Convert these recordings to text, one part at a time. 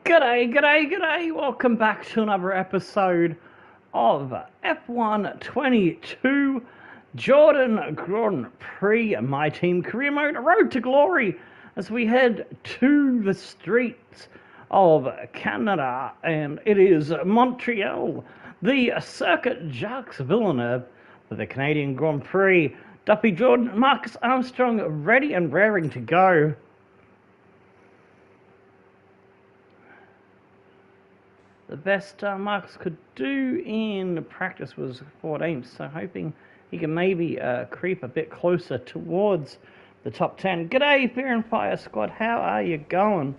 G'day, g'day, g'day! Welcome back to another episode of F1 22 Jordan Grand Prix, my team career mode, Road to Glory, as we head to the streets of Canada, and it is Montreal, the circuit Jaques Villeneuve for the Canadian Grand Prix. Duffy, Jordan, Marcus Armstrong ready and raring to go. The best Marcus could do in practice was 14th, so hoping he can maybe creep a bit closer towards the top 10. G'day, Fear and Fire Squad, how are you going?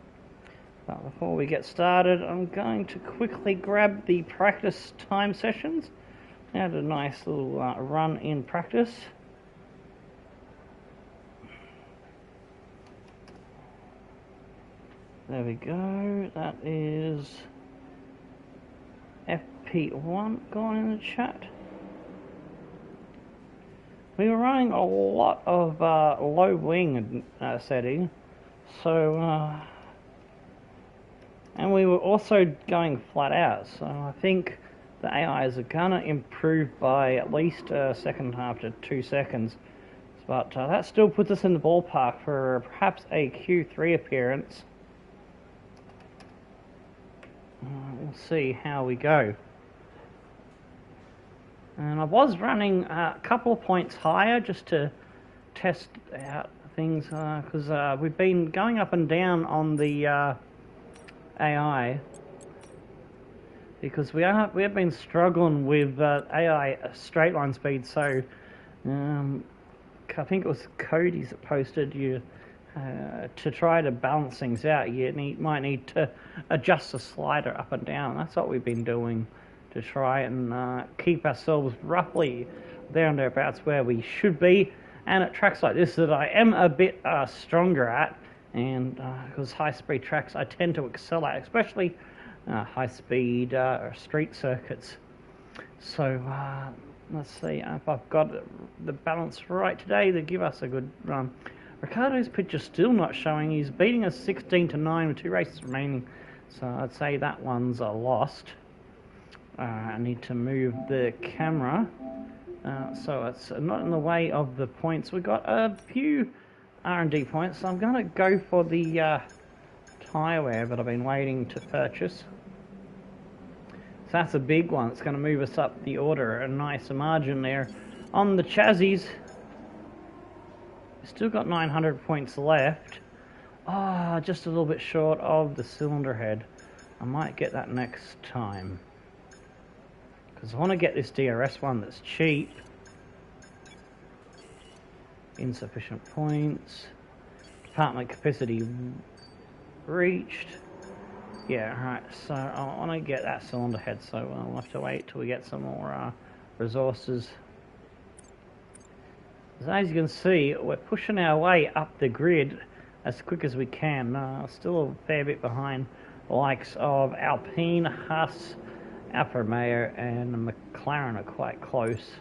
But before we get started, I'm going to quickly grab the practice time sessions. I had a nice little run in practice. There we go, that is FP1 going in the chat. We were running a lot of low wing setting, so and we were also going flat out, so I think the AIs are gonna improve by at least a second half to 2 seconds, but that still puts us in the ballpark for perhaps a Q3 appearance. We'll see how we go. And I was running a couple of points higher just to test out things, because we've been going up and down on the AI, because we have been struggling with AI straight line speed. So I think it was Cody's that posted you. To try to balance things out, you might need to adjust the slider up and down. That's what we've been doing to try and keep ourselves roughly there and thereabouts where we should be. And at tracks like this that I am a bit stronger at, and because high-speed tracks I tend to excel at, especially high-speed street circuits. So let's see if I've got the balance right today to give us a good run. Ricardo's picture still not showing. He's beating us 16-9 with 2 races remaining, so I'd say that one's lost. I need to move the camera so it's not in the way of the points. We've got a few R&D points, so I'm going to go for the tyre wear that I've been waiting to purchase. So that's a big one. It's going to move us up the order, a nice margin there on the chassis. Still got 900 points left. Just a little bit short of the cylinder head. I might get that next time, because I want to get this DRS one that's cheap. Insufficient points. Department capacity reached. Yeah, right. So I want to get that cylinder head, so I'll have to wait till we get some more resources. As you can see, we're pushing our way up the grid as quick as we can. Still a fair bit behind the likes of Alpine, Haas, Alfa Romeo and McLaren are quite close.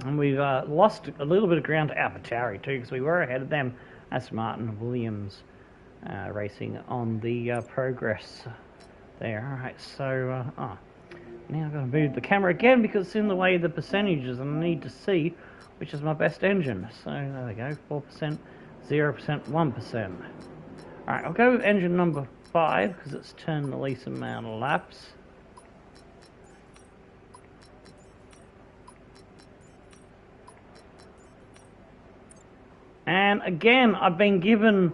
And we've lost a little bit of ground to AlphaTauri too, because we were ahead of them. That's Martin Williams racing on the progress there. Alright, so now I'm going to move the camera again because it's in the way of the percentages and I need to see which is my best engine. So there we go, 4%, 0%, 1%. Alright, I'll go with engine number 5 because it's turned the least amount of laps. And again, I've been given,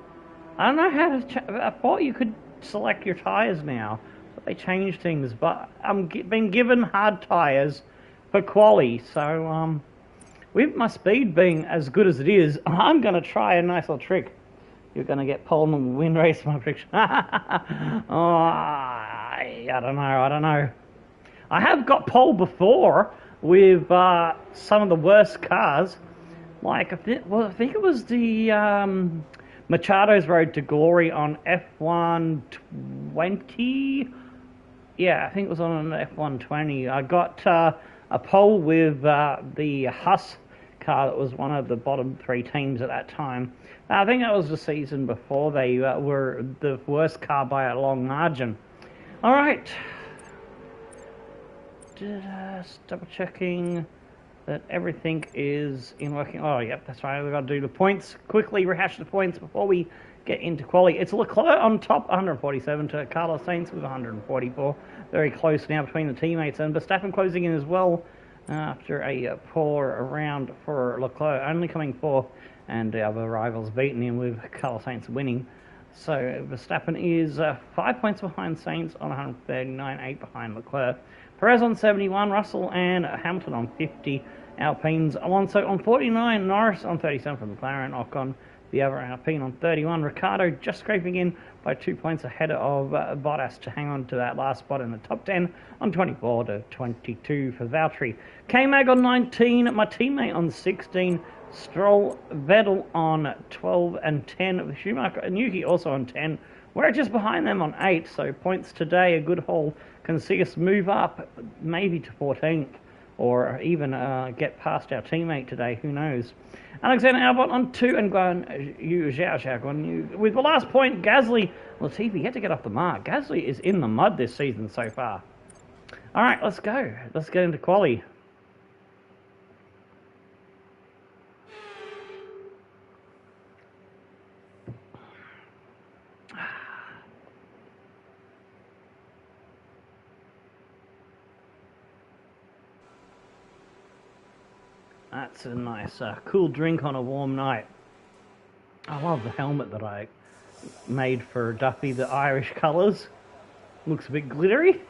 I don't know how to, I thought you could select your tyres now. They changed things, but I'm been given hard tyres for quali, so with my speed being as good as it is, I'm going to try a nice little trick. You're going to get pole and win race, my prediction. I don't know. I have got pole before with some of the worst cars, like I think it was the Machado's Road to Glory on F1 20. Yeah, I think it was on an F120. I got a pole with the Haas car that was one of the bottom 3 teams at that time. I think that was the season before they were the worst car by a long margin. All right. Just double checking that everything is in working. Oh, yep, that's right. We've got to do the points. Quickly rehash the points before we get into quali. It's Leclerc on top, 147 to Carlos Sainz with 144. Very close now between the teammates, and Verstappen closing in as well after a poor round for Leclerc, only coming fourth, and the other rivals beating him with Carlos Sainz winning. So Verstappen is 5 points behind Sainz on 139, 8 behind Leclerc. Perez on 71, Russell and Hamilton on 50, Alpines, Alonso on 49, Norris on 37 from McLaren, Ocon the other Alpine on 31, Ricciardo just scraping in by 2 points ahead of Bottas to hang on to that last spot in the top 10 on 24 to 22 for Valtteri. K-Mag on 19, my teammate on 16, Stroll, Vettel on 12 and 10, Schumacher and Yuki also on 10. We're just behind them on 8, so points today, a good haul, can see us move up maybe to 14th, or even get past our teammate today, who knows. Alexander Albon on 2 and Guan with the last point, Gasly, Latifi yet to get off the mark. Gasly is in the mud this season so far. Alright, let's go. Let's get into quali. That's a nice cool drink on a warm night. I love the helmet that I made for Duffy, the Irish colours. Looks a bit glittery.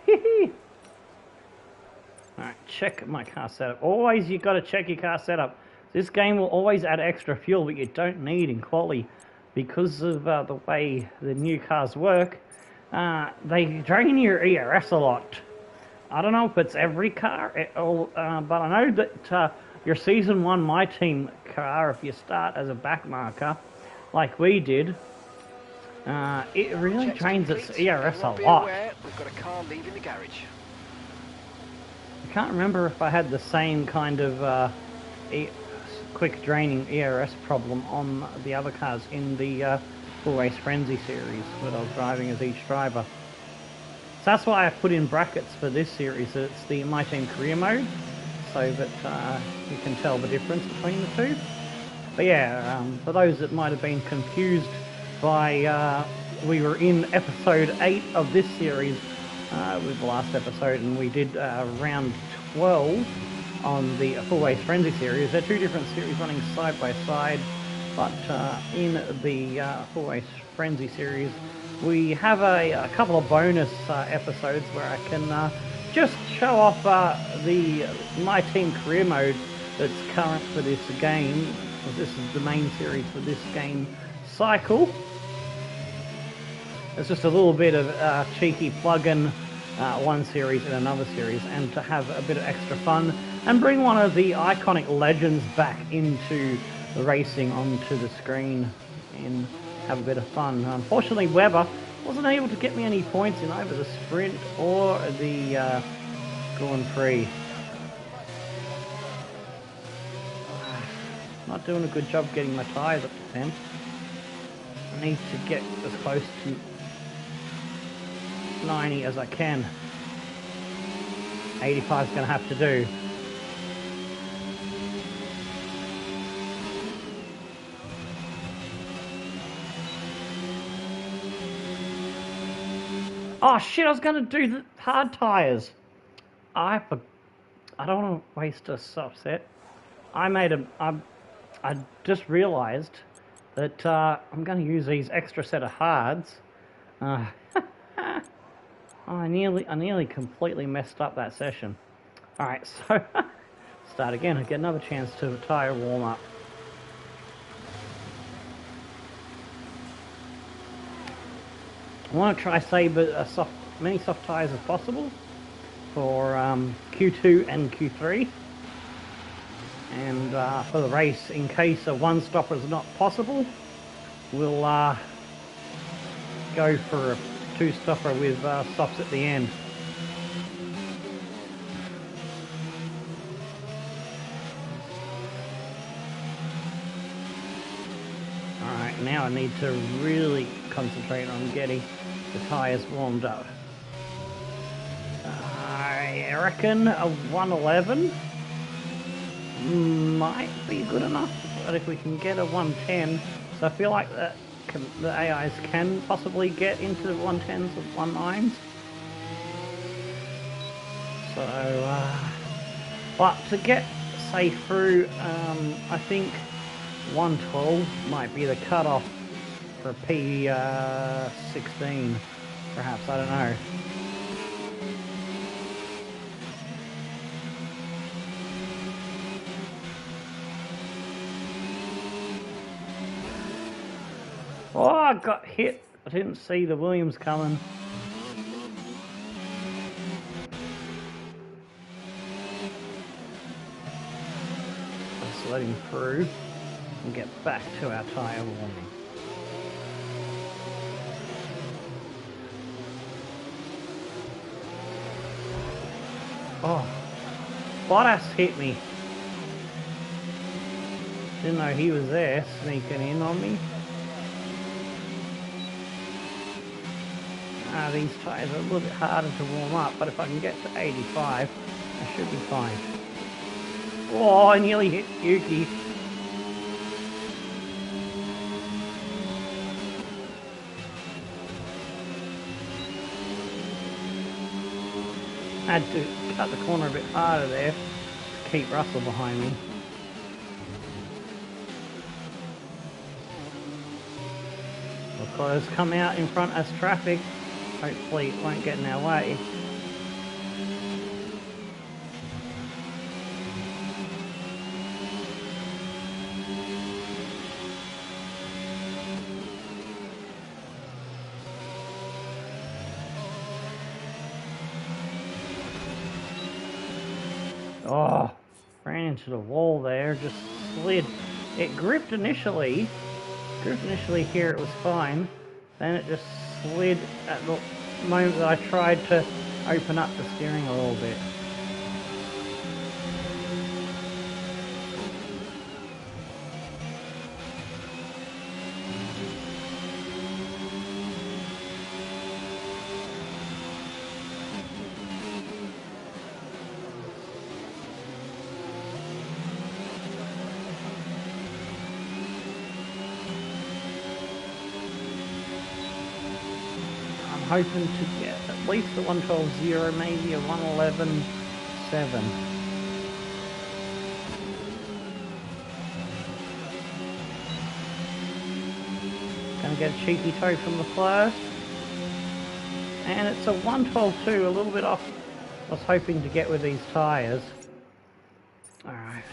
Alright, check my car setup. Always you got to check your car setup. This game will always add extra fuel, but you don't need in quali because of the way the new cars work. They drain your ERS a lot. I don't know if it's every car, but I know that your Season 1 My Team car, if you start as a back marker, like we did, it really drains its ERS a lot. We've got a car leaving the garage. I can't remember if I had the same kind of quick draining ERS problem on the other cars in the Full Race Frenzy series that I was driving as each driver. So that's why I put in brackets for this series. It's the My Team Career mode, so that you can tell the difference between the two. But yeah, for those that might have been confused by, we were in episode 8 of this series with the last episode, and we did round 12 on the Full Race Frenzy series. They're two different series running side by side, but in the Full Race Frenzy series, we have a couple of bonus episodes where I can just show off the My Team Career mode that's current for this game. This is the main series for this game cycle. It's just a little bit of cheeky plug-in one series and another series, and to have a bit of extra fun and bring one of the iconic legends back into the racing onto the screen and have a bit of fun. Unfortunately, Webber wasn't able to get me any points in either the sprint or the Grand Prix. Not doing a good job getting my tyres up to 10. I need to get as close to 90 as I can. 85 is going to have to do. Oh shit, I was going to do the hard tyres. I don't want to waste a soft set. I just realised that I'm going to use these extra set of hards. I nearly completely messed up that session. Alright, so start again. I get another chance to tyre warm up. I want to try save as many soft tyres as possible for Q2 and Q3. And for the race, in case a one-stopper is not possible, we'll go for a two-stopper with softs at the end. Now I need to really concentrate on getting the tyres warmed up. I reckon a 111 might be good enough, but if we can get a 110, so I feel like that the AIs can possibly get into the 110s or 19s. So, but to get safe through, I think 112 might be the cutoff for P16, perhaps, I don't know. Oh, I got hit. I didn't see the Williams coming. Let's let him through and get back to our tyre warming. Oh, Bottas hit me. Didn't know he was there, sneaking in on me. These tyres are a little bit harder to warm up, but if I can get to 85, I should be fine. Oh, I nearly hit Yuki. Had to cut the corner a bit harder there to keep Russell behind me. Of course, come out in front as traffic. Hopefully it won't get in our way. Oh, ran into the wall there, just slid. It gripped initially. Here it was fine. Then it just slid at the moment that I tried to open up the steering a little bit. Hoping to get at least a 112.0, maybe a 111.7. Gonna get a cheeky toe from the first. And it's a 112.2, a little bit off I was hoping to get with these tyres. Alright.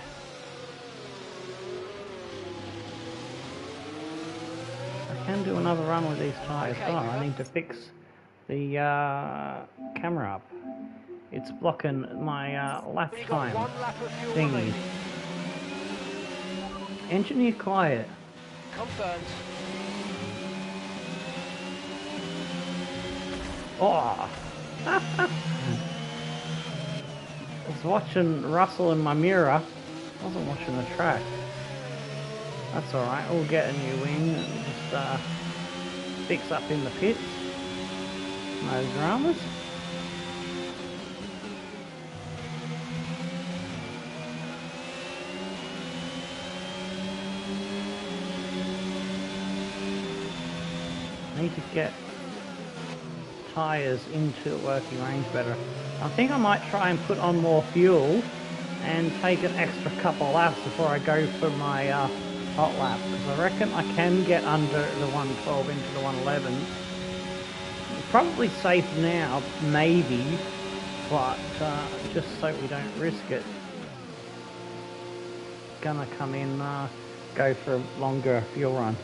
I can do another run with these tyres. Oh, I need to fix the camera up. It's blocking my lap time thingy. Engineer quiet. Confirmed. Oh! I was watching Russell in my mirror. I wasn't watching the track. That's alright, we'll get a new wing and just fix up in the pits. No dramas. Need to get tyres into working range better. I think I might try and put on more fuel and take an extra couple of laps before I go for my hot lap, because I reckon I can get under the 112 into the 111. Probably safe now, maybe, but just so we don't risk it. Gonna come in, go for a longer fuel run.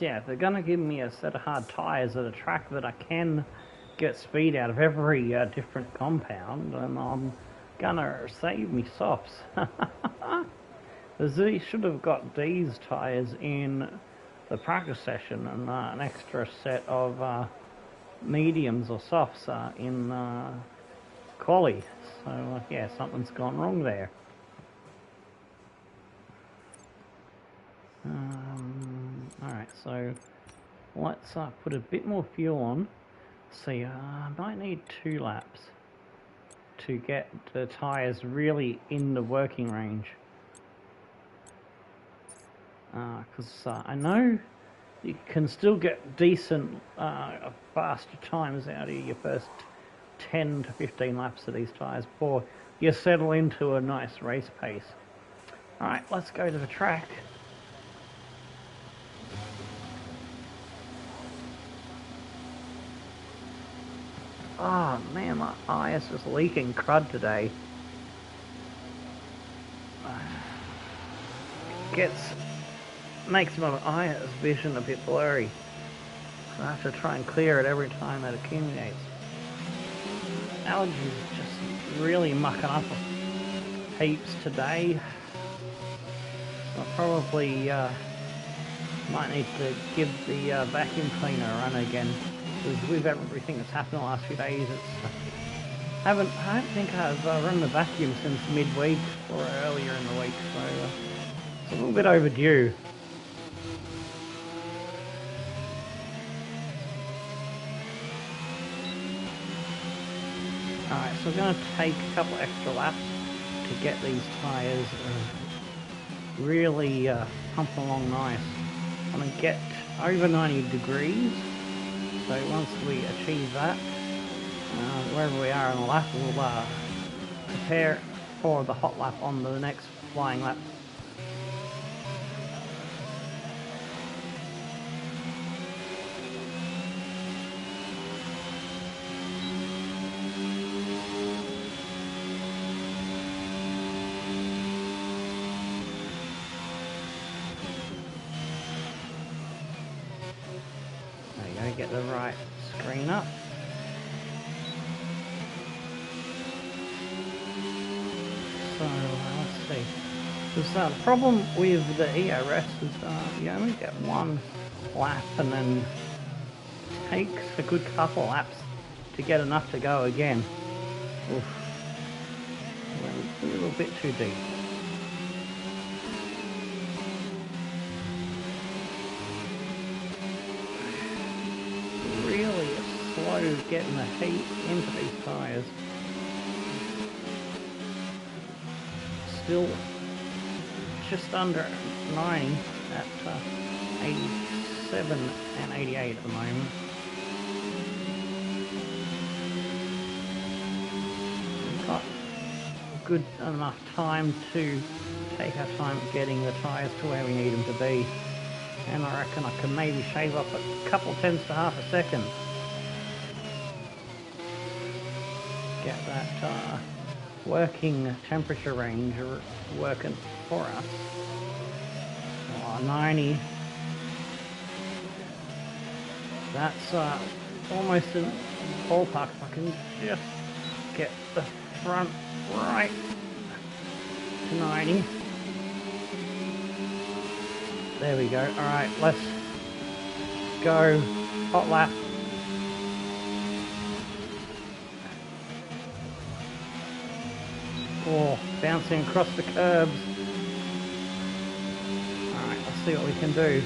Yeah, if they're going to give me a set of hard tyres at a track that I can get speed out of every different compound, then I'm going to save me softs. The Z should have got these tyres in the practice session, and an extra set of mediums or softs in quali. So yeah, something's gone wrong there. Alright, so let's put a bit more fuel on. See, I might need 2 laps to get the tyres really in the working range. Because I know you can still get decent faster times out of your first 10 to 15 laps of these tyres before you settle into a nice race pace. Alright, let's go to the track. Oh man, my eye is just leaking crud today. Makes my eye's vision a bit blurry. So I have to try and clear it every time that accumulates. Allergies just really mucking up heaps today. So I probably might need to give the vacuum cleaner a run again. Because with everything that's happened the last few days, I don't think I've run the vacuum since midweek or earlier in the week, so it's a little bit overdue. Alright, so we're going to take a couple extra laps to get these tyres really pumping along nice. I'm going to get over 90 degrees. So once we achieve that, wherever we are on the lap, we'll prepare for the hot lap on the next flying lap. There you go, get the right screen up. So let's see. Because the problem with the ERS is you only get 1 lap, and then it takes a good couple laps to get enough to go again. Oof. Went a little bit too deep. Really slow getting the heat into these tyres. Still just under 90 at 87 and 88 at the moment. We've got good enough time to take our time getting the tyres to where we need them to be, and I reckon I can maybe shave off a couple tenths to half a second. Get that working temperature range working for us. 90. That's almost in ballpark. If I can just get the front right to 90. There we go. Alright, let's go. Hot lap. Oh, bouncing across the curbs. Alright, let's see what we can do.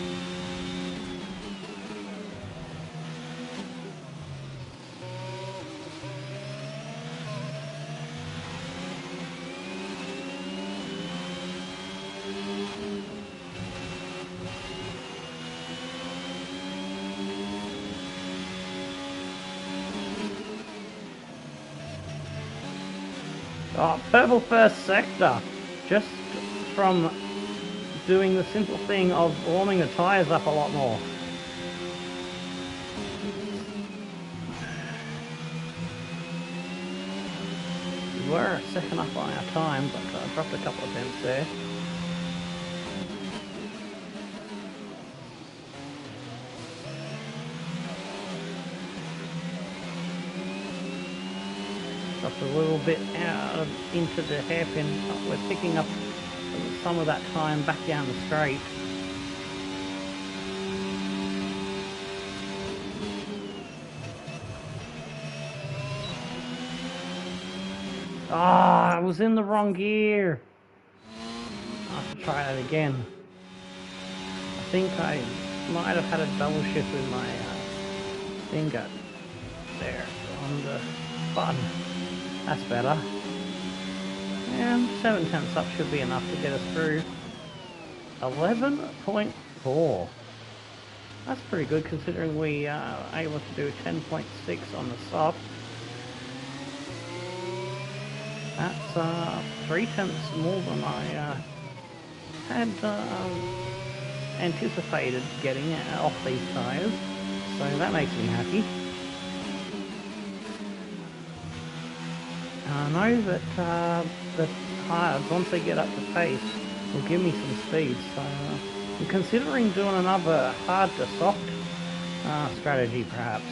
Oh, purple first sector, just from doing the simple thing of warming the tyres up a lot more. We were a second up on our time, but I dropped a couple of tenths there. Dropped a little bit out into the hairpin. We're picking up some of that time back down the straight. Ah, I was in the wrong gear. I have to try that again. I think I might have had a double shift with my finger there on the button. That's better. And 7 tenths up should be enough to get us through. 11.4. That's pretty good considering we are able to do 10.6 on the soft. That's 3 tenths more than I had anticipated getting off these tyres, so that makes me happy. I know that the tyres, once they get up to pace, will give me some speed, so I'm considering doing another hard to soft strategy perhaps.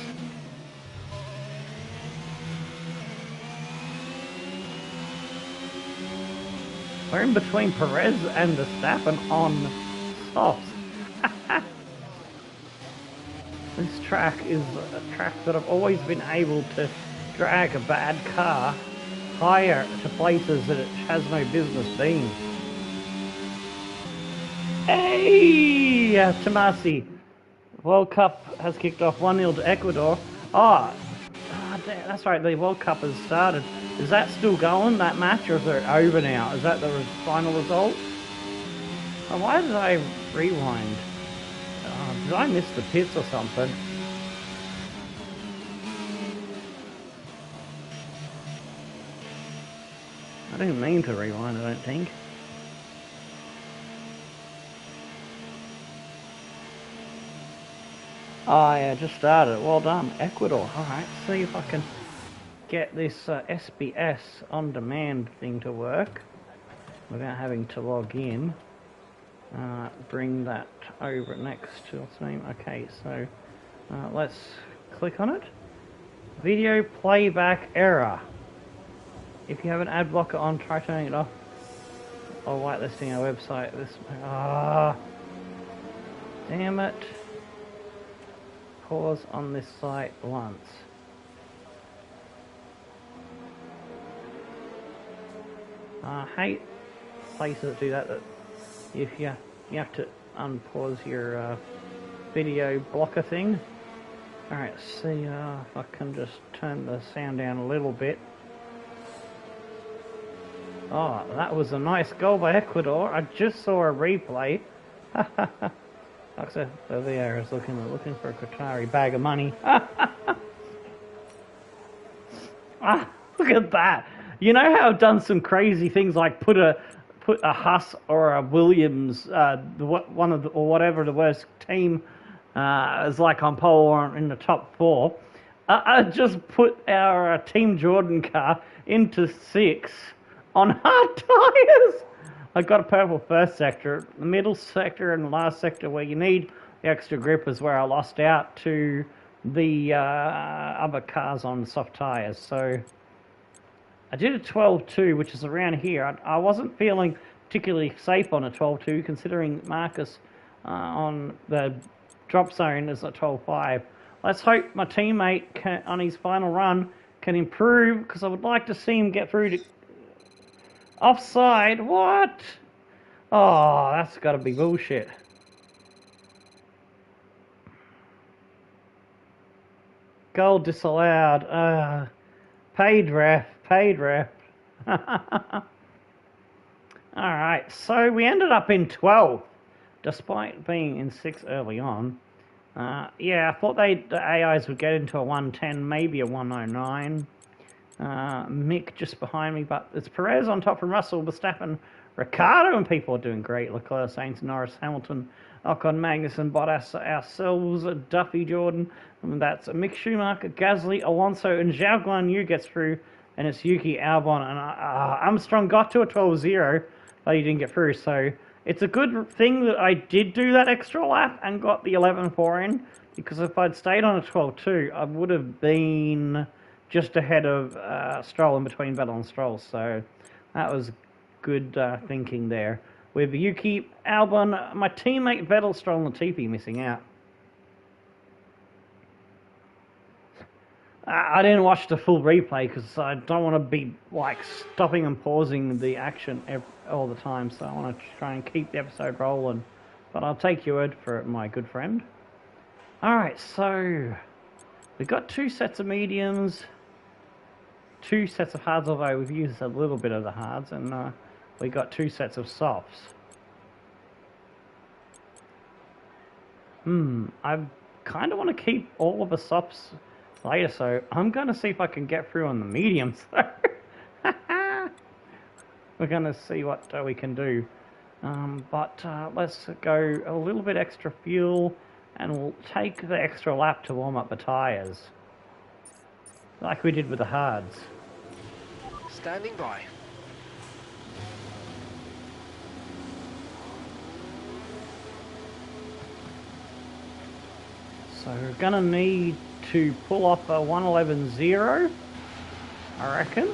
We're in between Perez and Verstappen on softs. This track is a track that I've always been able to drag a bad car higher to places that it has no business being. Hey, Tomasi. World Cup has kicked off 1-0 to Ecuador. That's right, the World Cup has started. Is that still going, that match, or is it over now? Is that the final result? Oh, why did I rewind? Did I miss the pits or something? I didn't mean to rewind, I don't think. Oh yeah, just started. Well done, Ecuador. Alright, see if I can get this SBS on demand thing to work without having to log in. Bring that over next to the name. Okay, so let's click on it. Video playback error. If you have an ad blocker on, try turning it off. Or whitelisting our website. Damn it. Pause on this site once. I hate places that do that. That if you have to unpause your video blocker thing. Alright, see if I can just turn the sound down a little bit. Oh, that was a nice goal by Ecuador. I just saw a replay. So there is looking for a Qatari bag of money. Look at that. You know how I've done some crazy things like put a Huss or a Williams, whatever the worst team is like on pole or in the top 4. I just put our Team Jordan car into 6 on hard tyres. I got a purple first sector. The middle sector and the last sector where you need the extra grip is where I lost out to the other cars on soft tyres. So I did a 12.2, which is around here. I wasn't feeling particularly safe on a 12.2, considering Marcus on the drop zone is a 12.5. Let's hope my teammate on his final run can improve, because I would like to see him get through to... Offside? What? Oh, that's got to be bullshit. Goal disallowed. Paid ref. Alright, so we ended up in 12th, despite being in 6th early on. Yeah, I thought the AIs would get into a 110, maybe a 109. Mick just behind me, but it's Perez on top from Russell, Verstappen, Ricciardo, and people are doing great. Leclerc, Sainz, Norris, Hamilton, Ocon, Magnussen, Bottas, ourselves, Duffy, Jordan, and that's Mick Schumacher, Gasly, Alonso, and Zhao Guanyu gets through, and it's Yuki, Albon, and Armstrong got to a 12.0, but he didn't get through, so it's a good thing that I did do that extra lap and got the 11.4 in, because if I'd stayed on a 12.2, I would have been just ahead of Stroll, in between Vettel and Stroll, so that was good thinking there. With Yuki, Albon, my teammate Vettel, Stroll, and Latifi missing out. I didn't watch the full replay because I don't want to be like stopping and pausing the action all the time. So I want to try and keep the episode rolling. But I'll take your word for it, my good friend. Alright, so we've got 2 sets of mediums, 2 sets of hards, although we've used a little bit of the hards, and we got 2 sets of softs. I kind of want to keep all of the softs later, so I'm going to see if I can get through on the mediums. We're going to see what we can do. But let's go a little bit extra fuel, and we'll take the extra lap to warm up the tyres, like we did with the hards. Standing by. So we're going to need to pull off a 111.0, I reckon.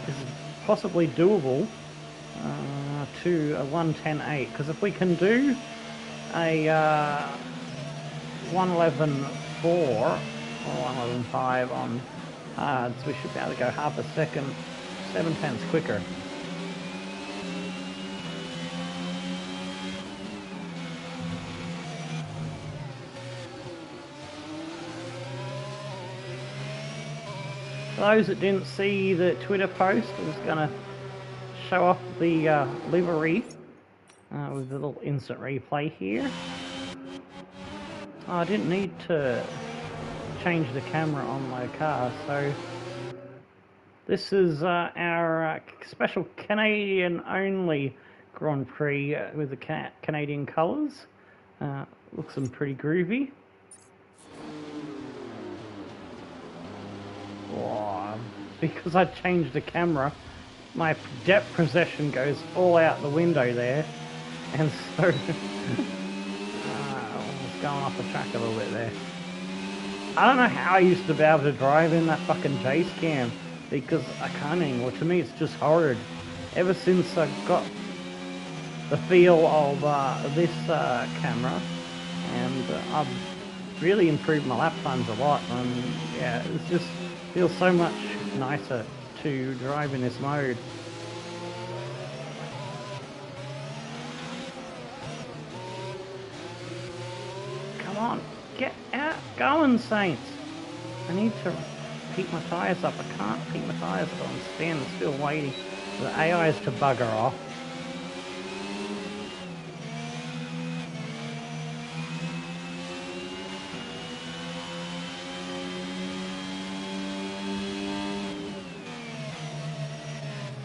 Is possibly doable to a 110.8, because if we can do a 111.4 or 111.5 on hards, we should be able to go half a second, 7/10 quicker. For those that didn't see the Twitter post, I was going to show off the livery with a little instant replay here. Oh, I didn't need to change the camera on my car, so this is our special Canadian only Grand Prix with the Canadian colours. Looks pretty groovy. Oh, because I changed the camera, my depth perception goes all out the window there, and so I was going off the track a little bit there. I don't know how I used to be able to drive in that fucking Jaques cam, because I can't anymore. To me it's just horrid. Ever since I got the feel of this camera, and I've really improved my lap times a lot, and yeah, it just feels so much nicer to drive in this mode. Come on, get out going, Saints. I need to keep my tyres up. I can't keep my tyres up. I'm standing still waiting for the AIs to bugger off.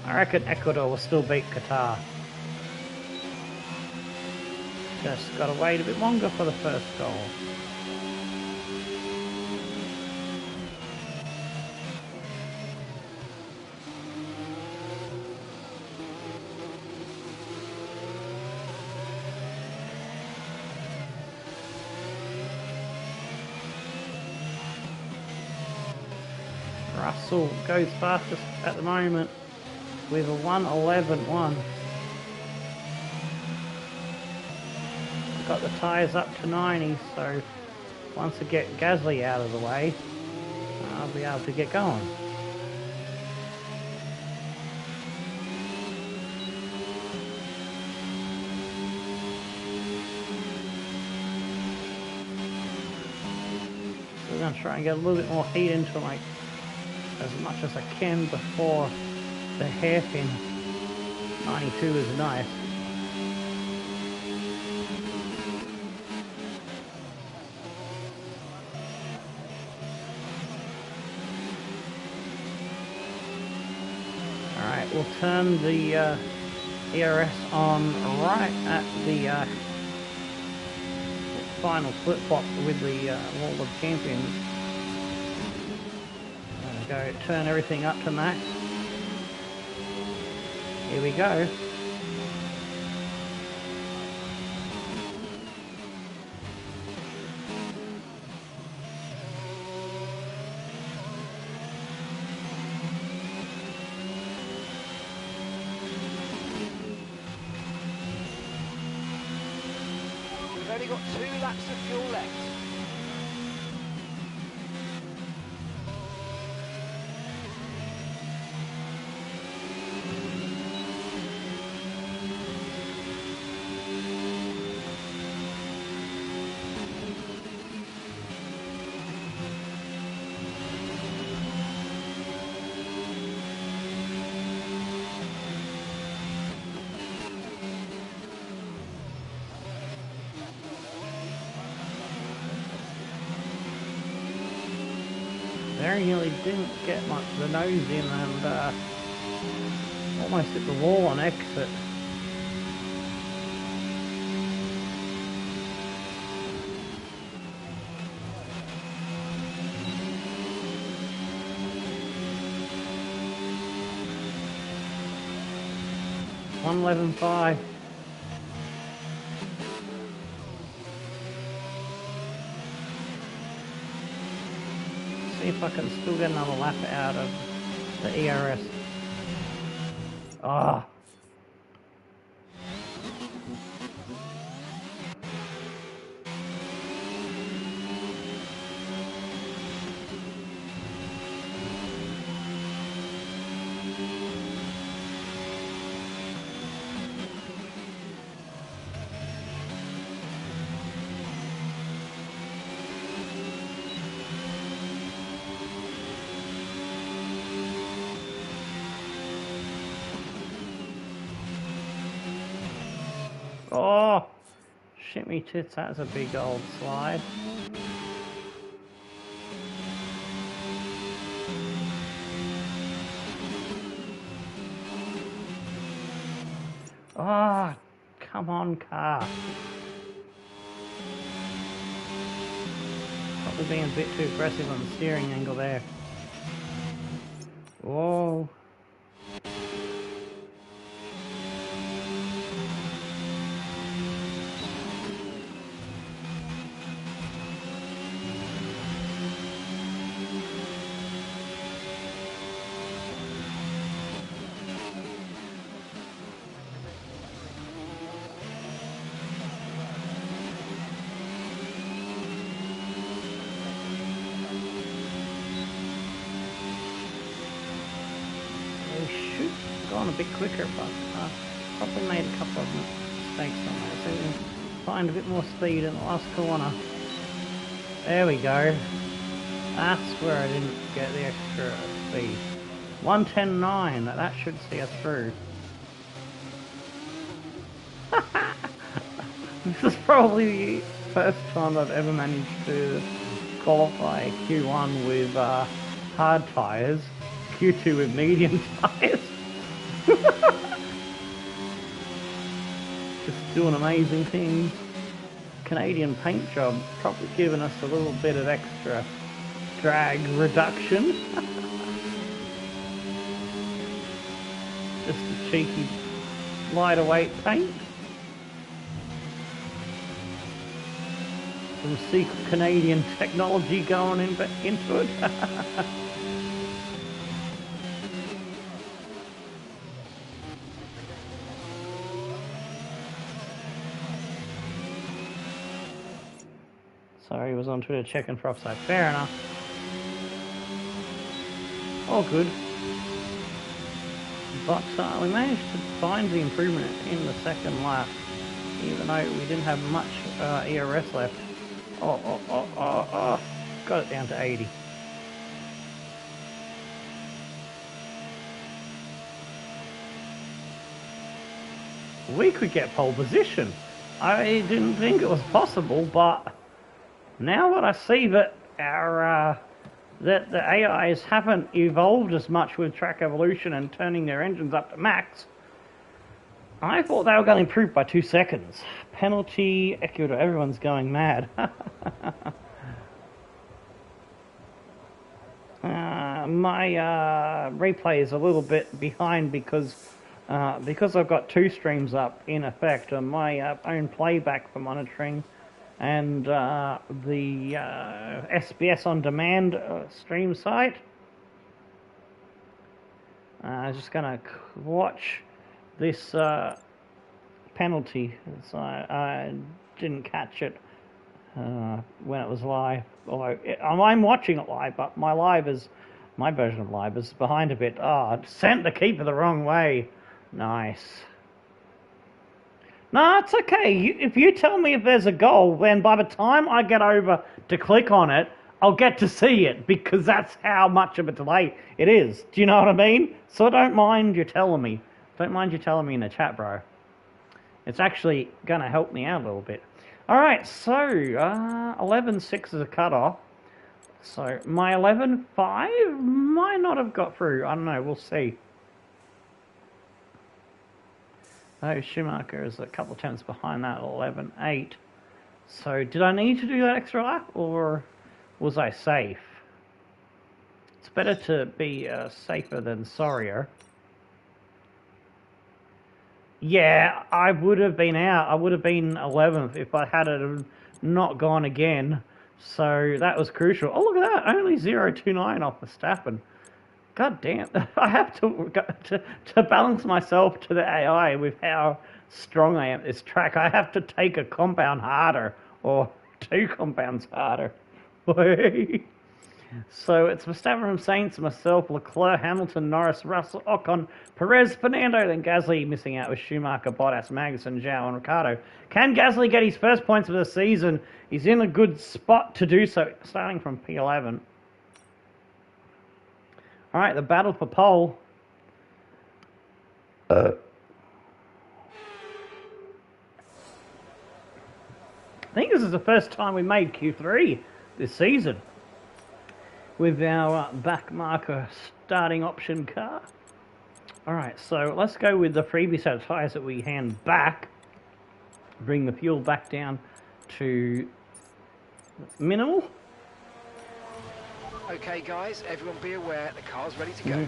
I reckon Ecuador will still beat Qatar. Just gotta wait a bit longer for the first goal. Russell goes fastest at the moment with a 1:11.1. Got the tyres up to 90, so once I get Gasly out of the way, I'll be able to get going. So I'm going to try and get a little bit more heat into like as much as I can before the hairpin. 92 is nice. Alright, we'll turn the ERS on right at the final flip-flop with the Wall of Champions. There we go, turn everything up to max. Here we go. We've only got 2 laps of fuel left. very nearly didn't get the nose in and almost hit the wall on exit. It's 1:11.5. See if I can still get another lap out of the ERS. Ah. Oh, shit me tits, that's a big old slide. Ah, oh, come on, car. Probably being a bit too aggressive on the steering angle there. Whoa. Should have gone a bit quicker, but probably made a couple of mistakes on that. So we can find a bit more speed in the last corner. There we go. That's where I didn't get the extra speed. 1:10.9. That should see us through. This is probably the first time I've ever managed to qualify Q1 with hard tyres. Q2 with medium tyres. Just doing amazing things. Canadian paint job probably giving us a little bit of extra drag reduction. Just a cheeky lighter weight paint. Some secret Canadian technology going into it. Sorry, he was on Twitter checking for offside. Fair enough. All good. But we managed to find the improvement in the second lap, even though we didn't have much ERS left. Oh. Got it down to 80. We could get pole position. I didn't think it was possible, but now that I see that that the AIs haven't evolved as much with track evolution and turning their engines up to max, I thought they were going to improve by 2 seconds. Penalty, Ecuador, everyone's going mad. My replay is a little bit behind because I've got 2 streams up in effect on my own playback for monitoring and the SBS on demand stream site. I'm just going to watch this penalty. So I didn't catch it when it was live. Although I'm watching it live, but my version of live is behind a bit. Oh, sent the keeper the wrong way. Nice. No, it's okay. If you tell me if there's a goal, then by the time I get over to click on it, I'll get to see it, because that's how much of a delay it is. Do you know what I mean? So don't mind you telling me. Don't mind you telling me in the chat, bro. It's actually going to help me out a little bit. All right, so 11.6 is a cutoff. So my 11.5 might not have got through. I don't know. We'll see. Oh, Schumacher is a couple of tenths behind that 11.8. So did I need to do that extra lap, or was I safe? It's better to be safer than sorrier. Yeah, I would have been out. I would have been 11th if I had it not gone again. So that was crucial. Oh, look at that. Only 0.29 off Verstappen. God damn. I have to balance myself to the AI with how strong I am at this track. I have to take a compound harder, or 2 compounds harder. So it's Verstappen from Sainz, myself, Leclerc, Hamilton, Norris, Russell, Ocon, Perez, Fernando, then Gasly missing out with Schumacher, Bottas, Magnussen, Zhou, and Ricciardo. Can Gasly get his first points of the season? He's in a good spot to do so, starting from P11. All right, the battle for pole. I think this is the first time we made Q3 this season with our back marker starting option car. Alright, so let's go with the freebie set of tyres that we hand back. Bring the fuel back down to minimal. Okay, guys, everyone be aware the car's ready to go.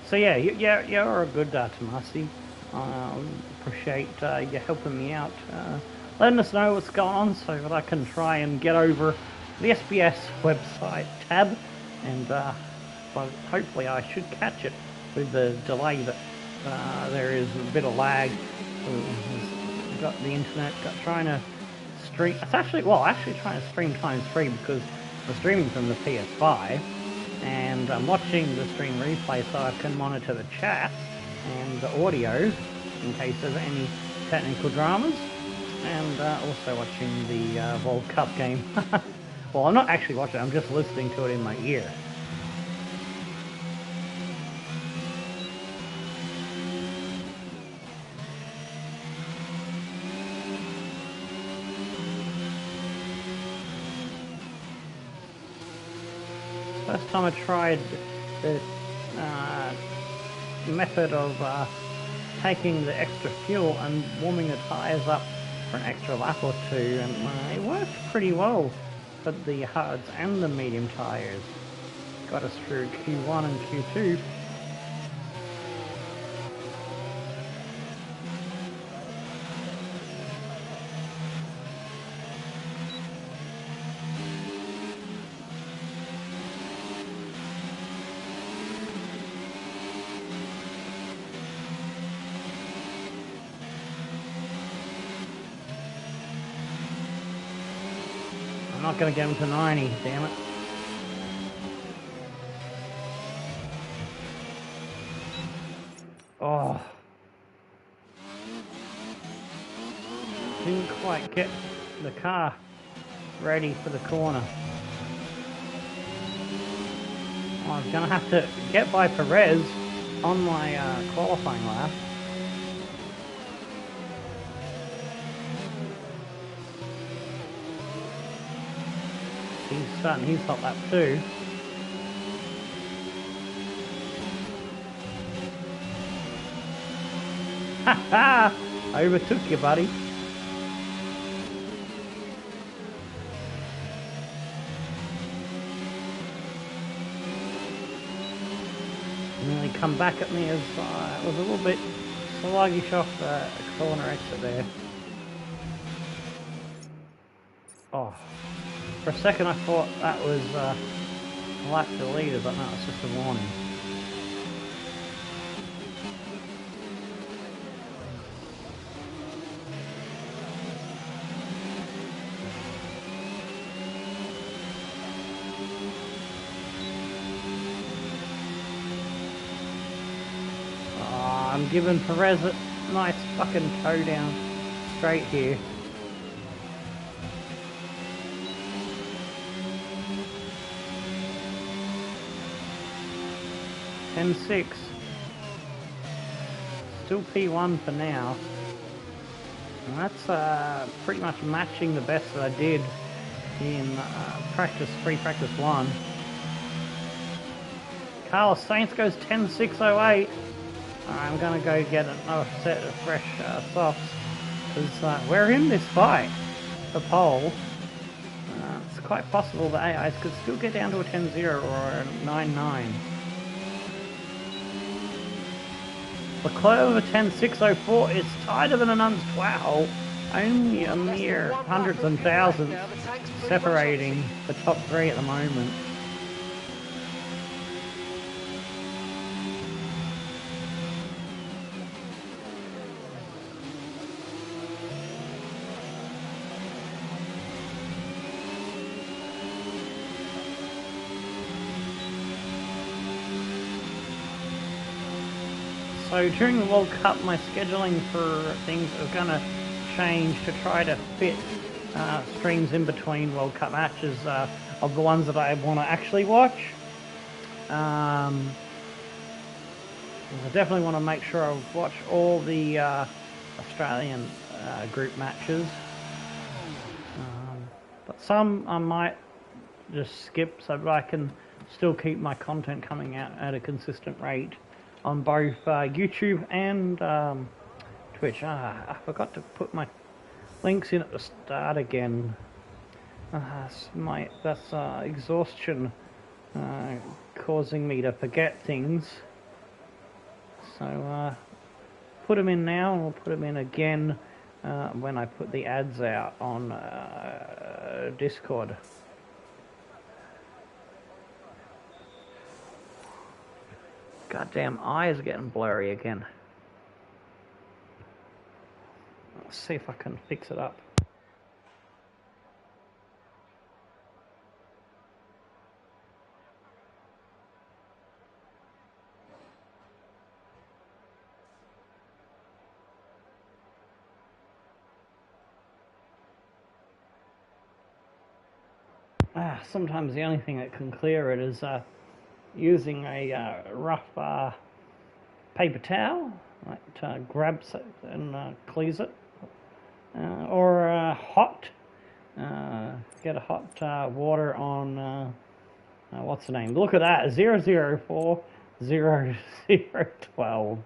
So yeah, you're a good Tomasi. Appreciate you helping me out, letting us know what's going on so that I can try and get over the SBS website tab, and well, hopefully I should catch it with the delay that there is a bit of lag. Got the internet, trying to stream. It's actually trying to stream ×3 because we're streaming from the PS5, and I'm watching the stream replay so I can monitor the chat and the audio in case there's any technical dramas, and also watching the World Cup game. Well, I'm not actually watching it, I'm just listening to it in my ear. First time I tried the method of taking the extra fuel and warming the tyres up for an extra lap or two, and it worked pretty well for the hards and the medium tyres. Got us through Q1 and Q2. I'm not going to get him to 90, damn it. Oh. Didn't quite get the car ready for the corner. I was going to have to get by Perez on my qualifying lap. He's starting his hot lap too. Ha ha! I overtook you, buddy. And then they come back at me as it was a little bit sluggish off the corner exit there. Oh. For a second I thought that was a lap deleted, but no, it's just a warning. Oh, I'm giving Perez a nice fucking toe down straight here. N6. Still P1 for now. And that's pretty much matching the best that I did in free practice 1. Carlos Sainz goes 10.608. I'm going to go get another set of fresh softs, because we're in this fight for pole. It's quite possible the AIs could still get down to a 10.0 or a 9.9. Leclerc with a 10.604 is tighter than an unswell. Only a mere hundreds and thousands separating the top 3 at the moment. So during the World Cup, my scheduling for things is going to change to try to fit streams in between World Cup matches of the ones that I want to actually watch. I definitely want to make sure I watch all the Australian group matches. But some I might just skip so that I can still keep my content coming out at a consistent rate on both YouTube and Twitch. I forgot to put my links in at the start again. That's exhaustion causing me to forget things. So put them in now, and we'll put them in again when I put the ads out on Discord. Goddamn eyes are getting blurry again. Let's see if I can fix it up. Sometimes the only thing that can clear it is using a rough paper towel, like grabs it and clears it, or hot. Get a hot water on what's the name? Look at that, 0040012.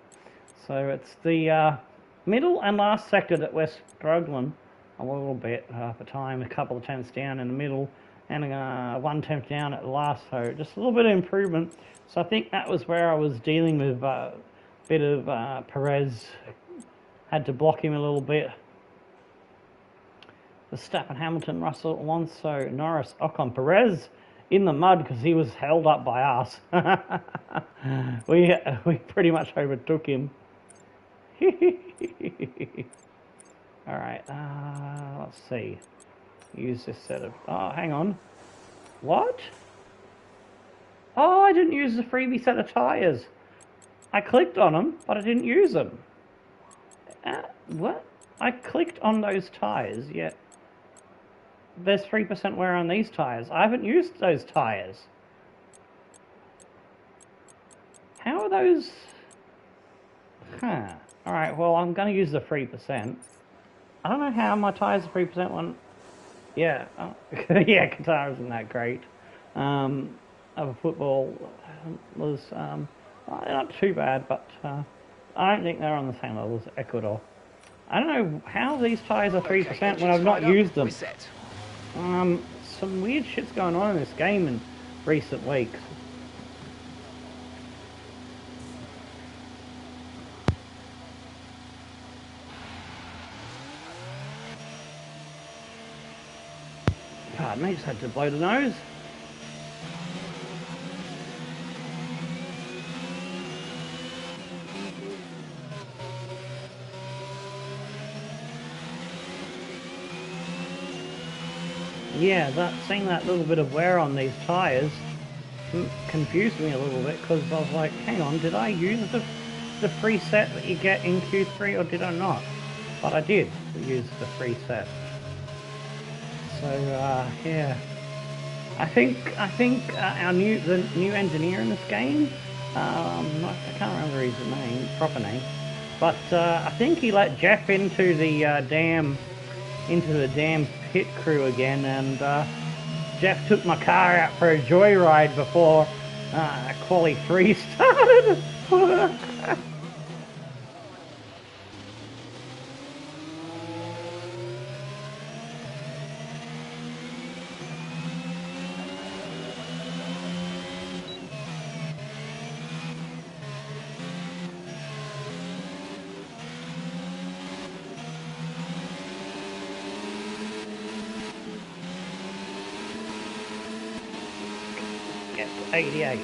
So it's the middle and last sector that we're struggling a little bit for time. A couple of tenths down in the middle, and 1/10 down at the last, so just a little bit of improvement. So I think that was where I was dealing with a bit of Perez. Had to block him a little bit. Verstappen, Hamilton, Russell, Alonso, Norris, Ocon, Perez in the mud because he was held up by us. we pretty much overtook him. Alright, let's see. Use this set of... Oh, hang on. What? Oh, I didn't use the freebie set of tyres. I clicked on them, but I didn't use them. What? I clicked on those tyres, yet there's 3% wear on these tyres. I haven't used those tyres. How are those... Huh. Alright, well, I'm going to use the 3%. I don't know how my tyres are 3% one... Yeah, yeah, Qatar isn't that great. Other football was not too bad, but I don't think they're on the same level as Ecuador. I don't know how these tyres are 3% when I've not used them. Some weird shit's going on in this game in recent weeks. Pardon me, just had to blow the nose. Yeah, seeing that little bit of wear on these tyres confused me a little bit, because I was like, hang on, did I use the free set that you get in Q3 or did I not? But I did use the free set. So yeah, I think the new engineer in this game, I can't remember his proper name, but I think he let Jeff into the dam pit crew again, and Jeff took my car out for a joyride before quali 3 started. Get 88.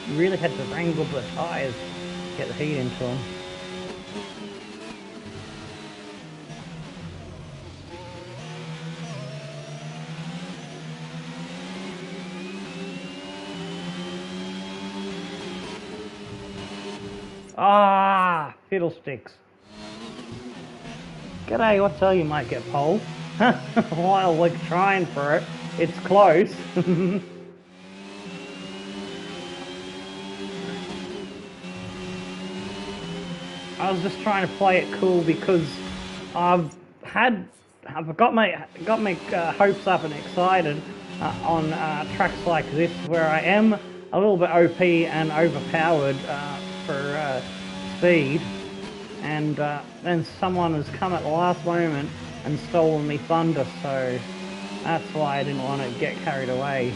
You really had to wrangle the tyres to get the heat into them. Ah, fiddlesticks. G'day, what tell you might get pole? While we're trying for it, it's close. I was just trying to play it cool because I've got my hopes up and excited on tracks like this where I am a little bit OP and overpowered for speed, and then someone has come at the last moment and stolen me thunder, so that's why I didn't want to get carried away.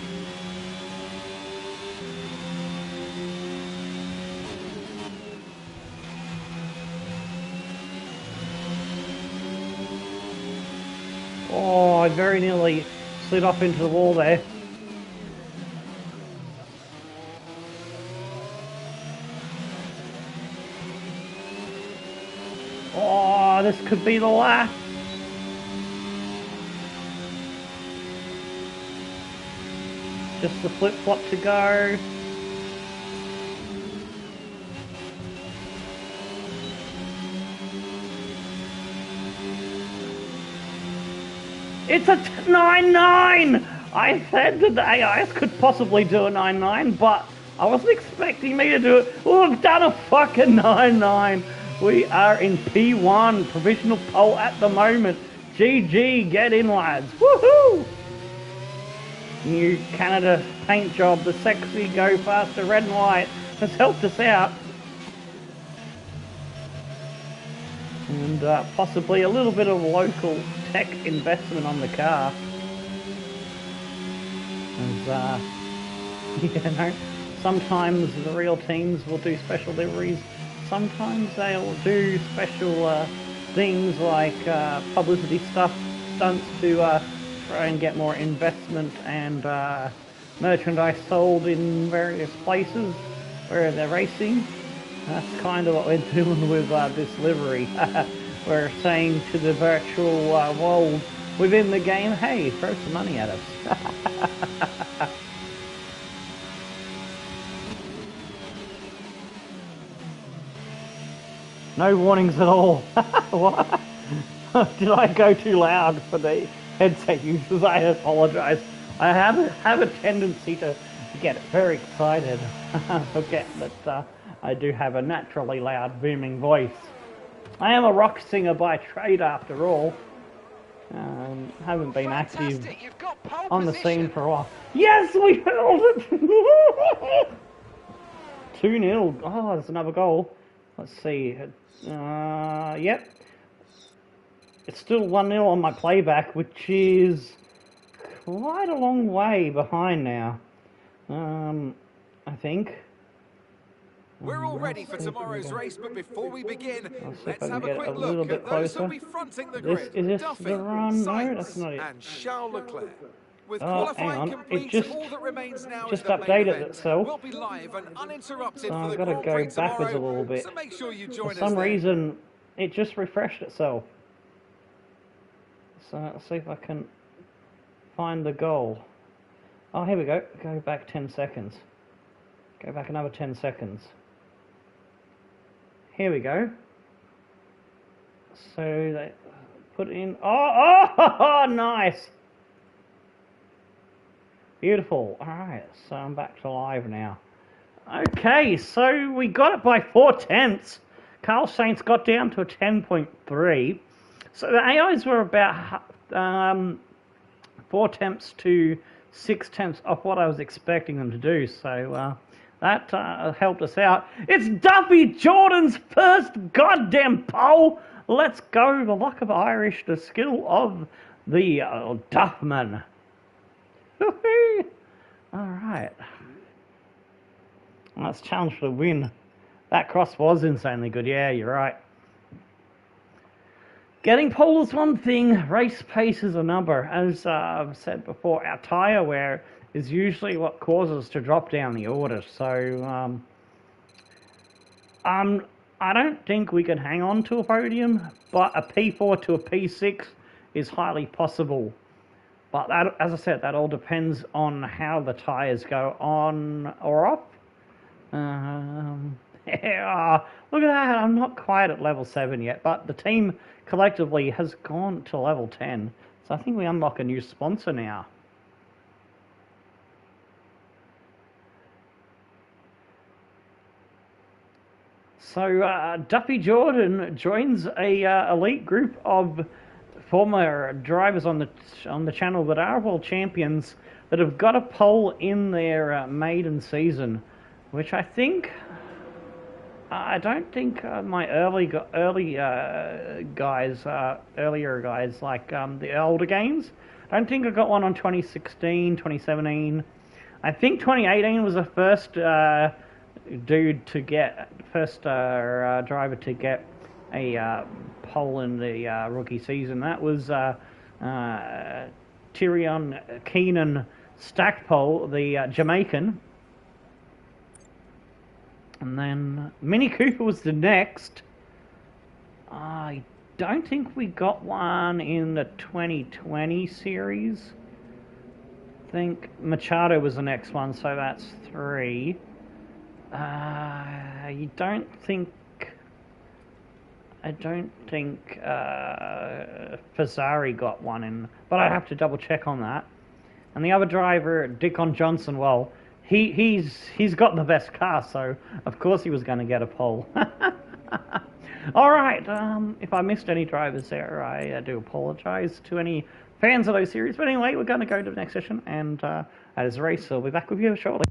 Oh, I very nearly slid off into the wall there. Oh, this could be the lap. Just the flip-flop to go. It's a 9.9! I said that the AIS could possibly do a 9.9, but I wasn't expecting me to do it. Oh, I've done a fucking 9.9. We are in P1, provisional pole at the moment. GG, get in, lads. Woohoo! New Canada paint job, the sexy go faster red and white has helped us out. And possibly a little bit of local tech investment on the car. As, you know, sometimes the real teams will do special liveries. Sometimes they'll do special things like publicity stunts to try and get more investment and merchandise sold in various places where they're racing. That's kind of what we're doing with this livery. We're saying to the virtual world within the game, hey, throw some money at us. No warnings at all. What? Did I go too loud for the headset users? I apologize. I have a tendency to get very excited. Forget that I do have a naturally loud, booming voice. I am a rock singer by trade, after all. Haven't been active on the scene for a while. Yes, we held it! 2-0. Oh, there's another goal. Let's see. Yep. It's still 1-0 on my playback, which is quite a long way behind now. I think. We're all ready for tomorrow's race, but before we begin, let's have a quick look at those who'll be fronting the grid. Duffy, the run? No, that's Jaques, not it. and Charles Leclerc. With Hang on. qualifying complete, all that remains now is just the main updated event. itself. We'll be live and uninterrupted So for I've the got to Grand go Prix backwards a tomorrow, little bit. so make sure you join us For some there. reason, it just refreshed itself. So let's see if I can find the goal. Oh, here we go. Go back 10 seconds. Go back another 10 seconds. Here we go. So they put in. Oh, nice. Beautiful. All right, so I'm back to live now. Okay, so we got it by 4/10. Carl Sainz got down to a 10.3. So the AIs were about 4/10 to 6/10 off what I was expecting them to do. So that helped us out. It's Duffy Jordan's first goddamn pole. Let's go. The luck of Irish, the skill of the Duffman. All right. Let's challenge for the win. That cross was insanely good. Yeah, you're right. Getting pole is one thing, race pace is another. As I've said before, our tyre wear is usually what causes us to drop down the order. So I don't think we can hang on to a podium, but a P4 to a P6 is highly possible. But that, as I said, that all depends on how the tyres go on or off. Yeah, look at that, I'm not quite at level 7 yet, but the team collectively has gone to level 10. So I think we unlock a new sponsor now. So Duffy Jordan joins a elite group of former drivers on the channel that are world champions that have got a pole in their maiden season, which I think I don't think my earlier guys like the older games. I don't think I got one on 2016, 2017. I think 2018 was the first driver to get a pole in the rookie season. That was Tyrion Keenan Stackpole, the Jamaican. And then Mini Cooper was the next. I don't think we got one in the 2020 series. I think Machado was the next one, so that's 3. I don't think Fazzari got one in, but I have to double check on that. And the other driver, Dickon Johnson, well, he's got the best car, so of course he was going to get a pole. All right, if I missed any drivers there, I do apologize to any fans of those series. But anyway, we're going to go to the next session, and that is a race. So I'll be back with you shortly.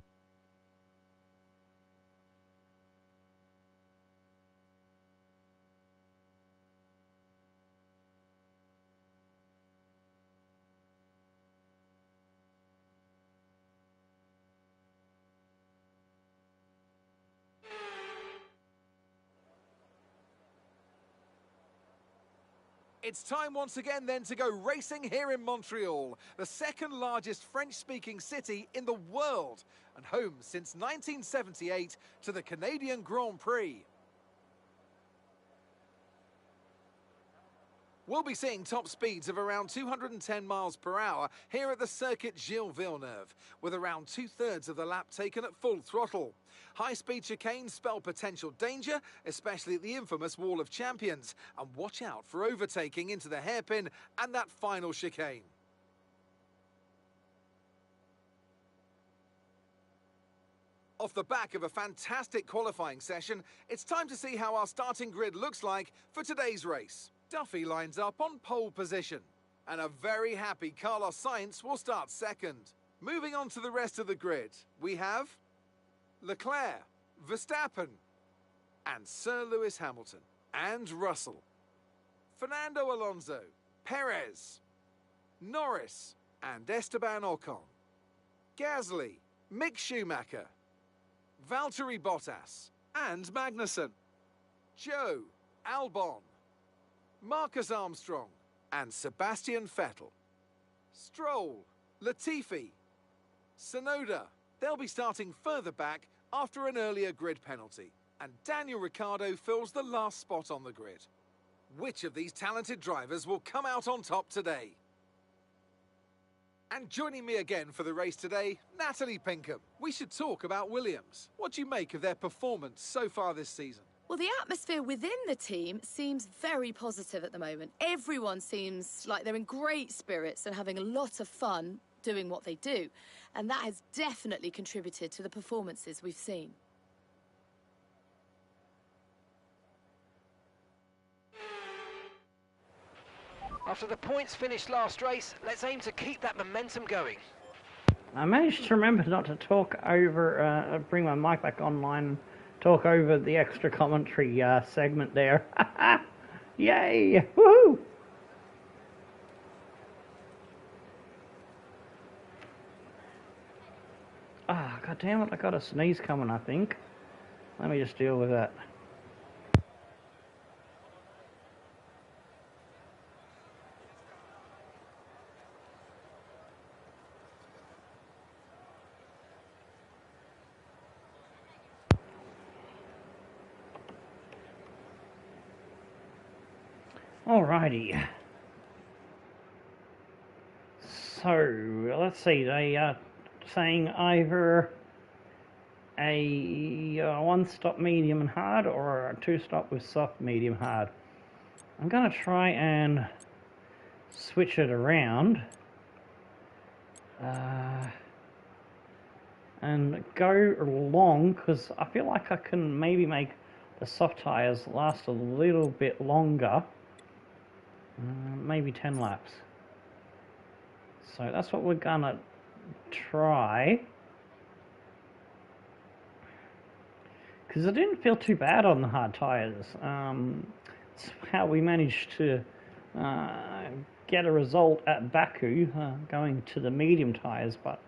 It's time once again then to go racing here in Montreal, the second largest French-speaking city in the world, and home since 1978 to the Canadian Grand Prix. We'll be seeing top speeds of around 210 miles per hour here at the circuit Gilles Villeneuve, with around 2/3 of the lap taken at full throttle. High-speed chicanes spell potential danger, especially at the infamous Wall of Champions, and watch out for overtaking into the hairpin and that final chicane. Off the back of a fantastic qualifying session, it's time to see how our starting grid looks like for today's race. Duffy lines up on pole position, and a very happy Carlos Sainz will start second. Moving on to the rest of the grid, we have Leclerc, Verstappen, and Sir Lewis Hamilton, and Russell, Fernando Alonso, Perez, Norris, and Esteban Ocon, Gasly, Mick Schumacher, Valtteri Bottas, and Magnussen, Joe, Albon, Marcus Armstrong, and Sebastian Vettel, Stroll, Latifi, Tsunoda. They'll be starting further back after an earlier grid penalty, and Daniel Ricciardo fills the last spot on the grid. Which of these talented drivers will come out on top today? And joining me again for the race today, Natalie Pinkham. We should talk about Williams. What do you make of their performance so far this season? Well, the atmosphere within the team seems very positive at the moment. Everyone seems like they're in great spirits and having a lot of fun doing what they do. And that has definitely contributed to the performances we've seen. After the points finished last race, let's aim to keep that momentum going. I managed to remember not to talk over, bring my mic back online, talk over the extra commentary segment there. Yay! Woohoo! Ah, god damn it, I got a sneeze coming, I think. Let me just deal with that. Alrighty. So, let's see, they are saying either a one-stop medium and hard or a two-stop with soft, medium, hard. I'm going to try and switch it around and go long, because I feel like I can maybe make the soft tyres last a little bit longer. Maybe 10 laps. So that's what we're gonna try. Because it didn't feel too bad on the hard tyres. It's how we managed to get a result at Baku, going to the medium tyres, but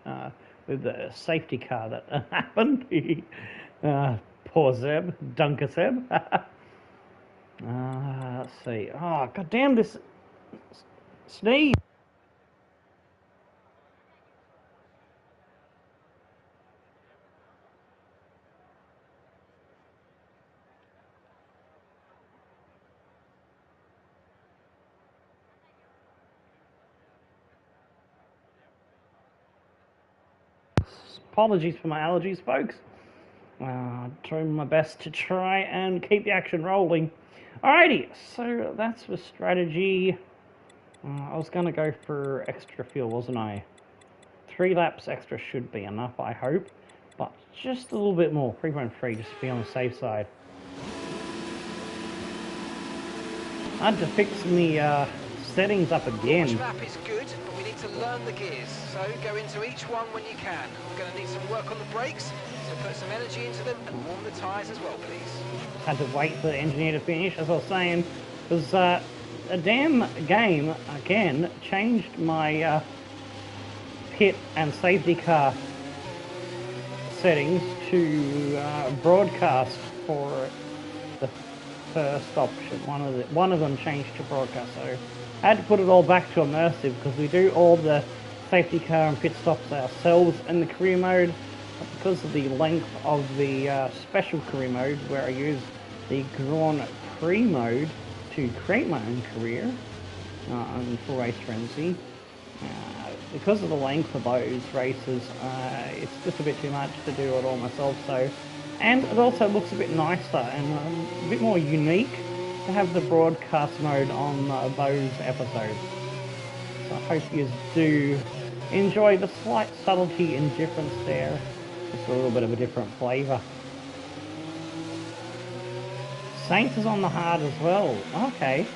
with the safety car that happened. Poor Zeb, Dunker Zeb. Let's see. Oh, goddamn this sneeze. Apologies for my allergies, folks. Doing my best to try and keep the action rolling. Alrighty, so that's the strategy. I was going to go for extra fuel, wasn't I? 3 laps extra should be enough, I hope. But just a little bit more, 3.3, just to be on the safe side. I had to fix the settings up again. Each lap is good, but we need to learn the gears. So go into each one when you can. We're going to need some work on the brakes, so put some energy into them and warm the tyres as well, please. Had to wait for the engineer to finish, as I was saying, because a damn game, again, changed my pit and safety car settings to broadcast for the first option. One of them changed to broadcast, so I had to put it all back to immersive, because we do all the safety car and pit stops ourselves in the career mode. But because of the length of the special career mode, where I use the Grand Prix mode to create my own career on Full Race Frenzy, because of the length of those races, it's just a bit too much to do it all myself. So, and it also looks a bit nicer and a bit more unique to have the broadcast mode on those episodes. So I hope you do enjoy the slight subtlety and difference there. Just a little bit of a different flavour. Saints is on the hard as well. Okay.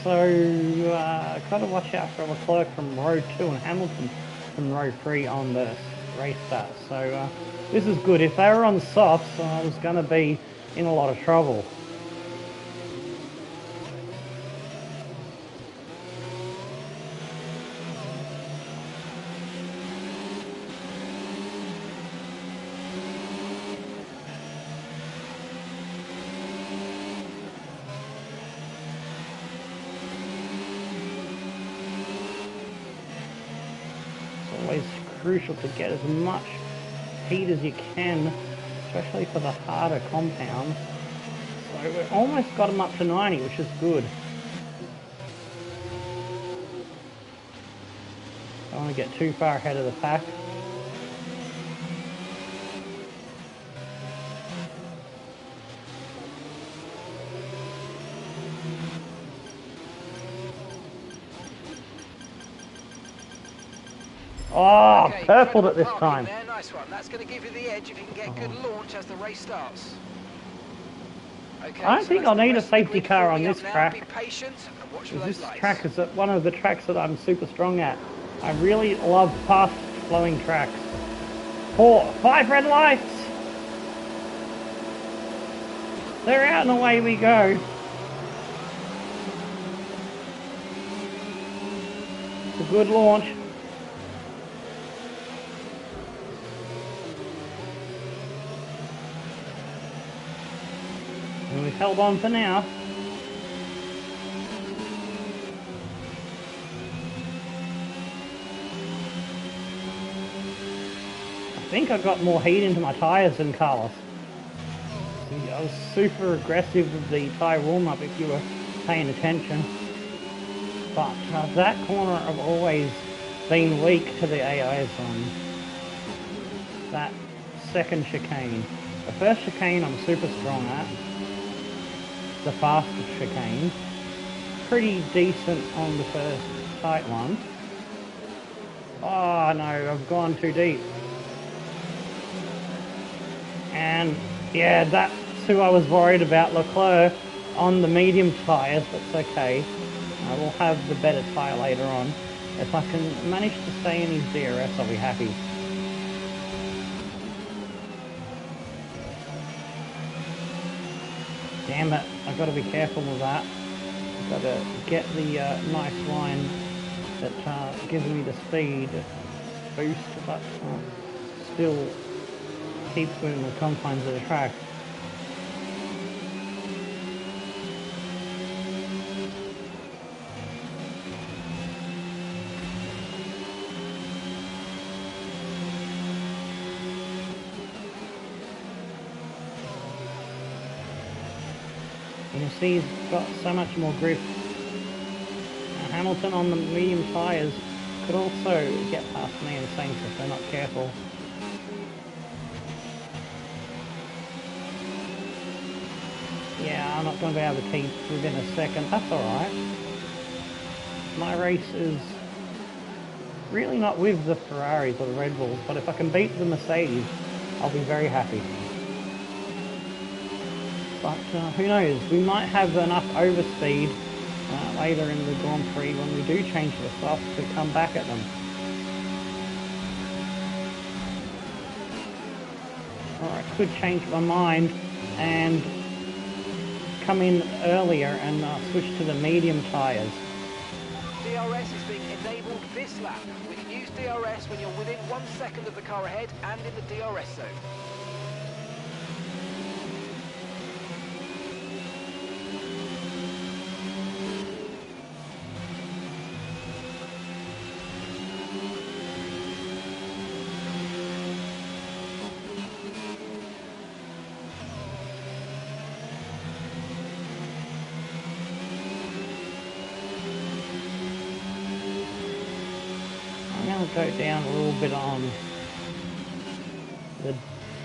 So, gotta watch out for Leclerc from row 2 and Hamilton from row 3 on the race start. So, this is good. If they were on softs, I was gonna be in a lot of trouble. Always crucial to get as much heat as you can, especially for the harder compounds. So we've almost got them up to 90, which is good. Don't want to get too far ahead of the pack. Oh, Okay, purpled it this parking time. there, nice one. That's going to give you the edge if you can get good launch as the race starts. Okay, I don't think I'll need a safety car on this Be track. patient and watch for those This lights. track is one of the tracks that I'm super strong at. I really love fast flowing tracks. 5 red lights! They're out and away we go. It's a good launch. And we've held on for now. I think I got more heat into my tyres than Carlos. See, I was super aggressive with the tyre warm-up if you were paying attention. But that corner I've always been weak to the AIs on. That second chicane. The first chicane I'm super strong at. The fastest chicane. Pretty decent on the first tight one. Oh no, I've gone too deep. And yeah, that's who I was worried about, Leclerc, on the medium tyres, but it's okay. I will have the better tyre later on. If I can manage to stay in his DRS, I'll be happy. Damn it, I've got to be careful with that. I've got to get the nice line that gives me the speed boost, but still keeps within the confines of the track. You see he's got so much more grip. Hamilton on the medium tyres could also get past me and Sainz if they're not careful. Yeah, I'm not going to be able to keep within a second. That's alright. My race is really not with the Ferraris or the Red Bulls, but if I can beat the Mercedes, I'll be very happy. But who knows, we might have enough overspeed later in the Grand Prix when we do change the softs to come back at them. Or I could change my mind and come in earlier and switch to the medium tyres. DRS is being enabled this lap. We can use DRS when you're within 1 second of the car ahead and in the DRS zone. Go down a little bit on the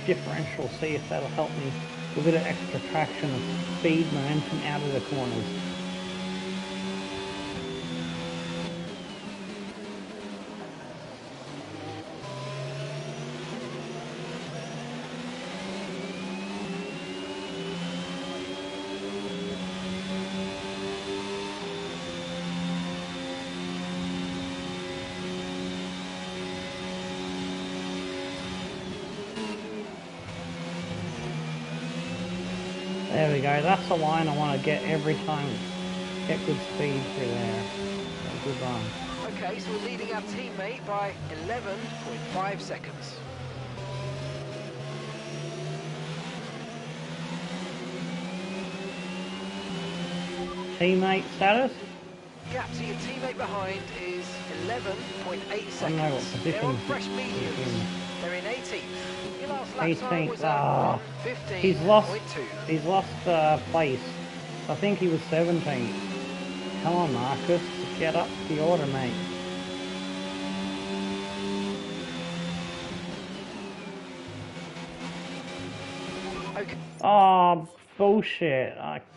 differential, see if that'll help me with a bit of extra traction of speed, momentum out of the corners. There we go, that's the line I want to get every time. Get good speed through there. A good run. Okay, so we're leading our teammate by 11.5 seconds. Teammate status? Gap to your teammate behind is 11.8 seconds. I don't know what position They're on fresh mediums. They're in 18th. Your last lap time was 15.2. He's lost place. I think he was 17th. Come on, Marcus, get up the order, mate. Okay. Oh, bullshit. I'm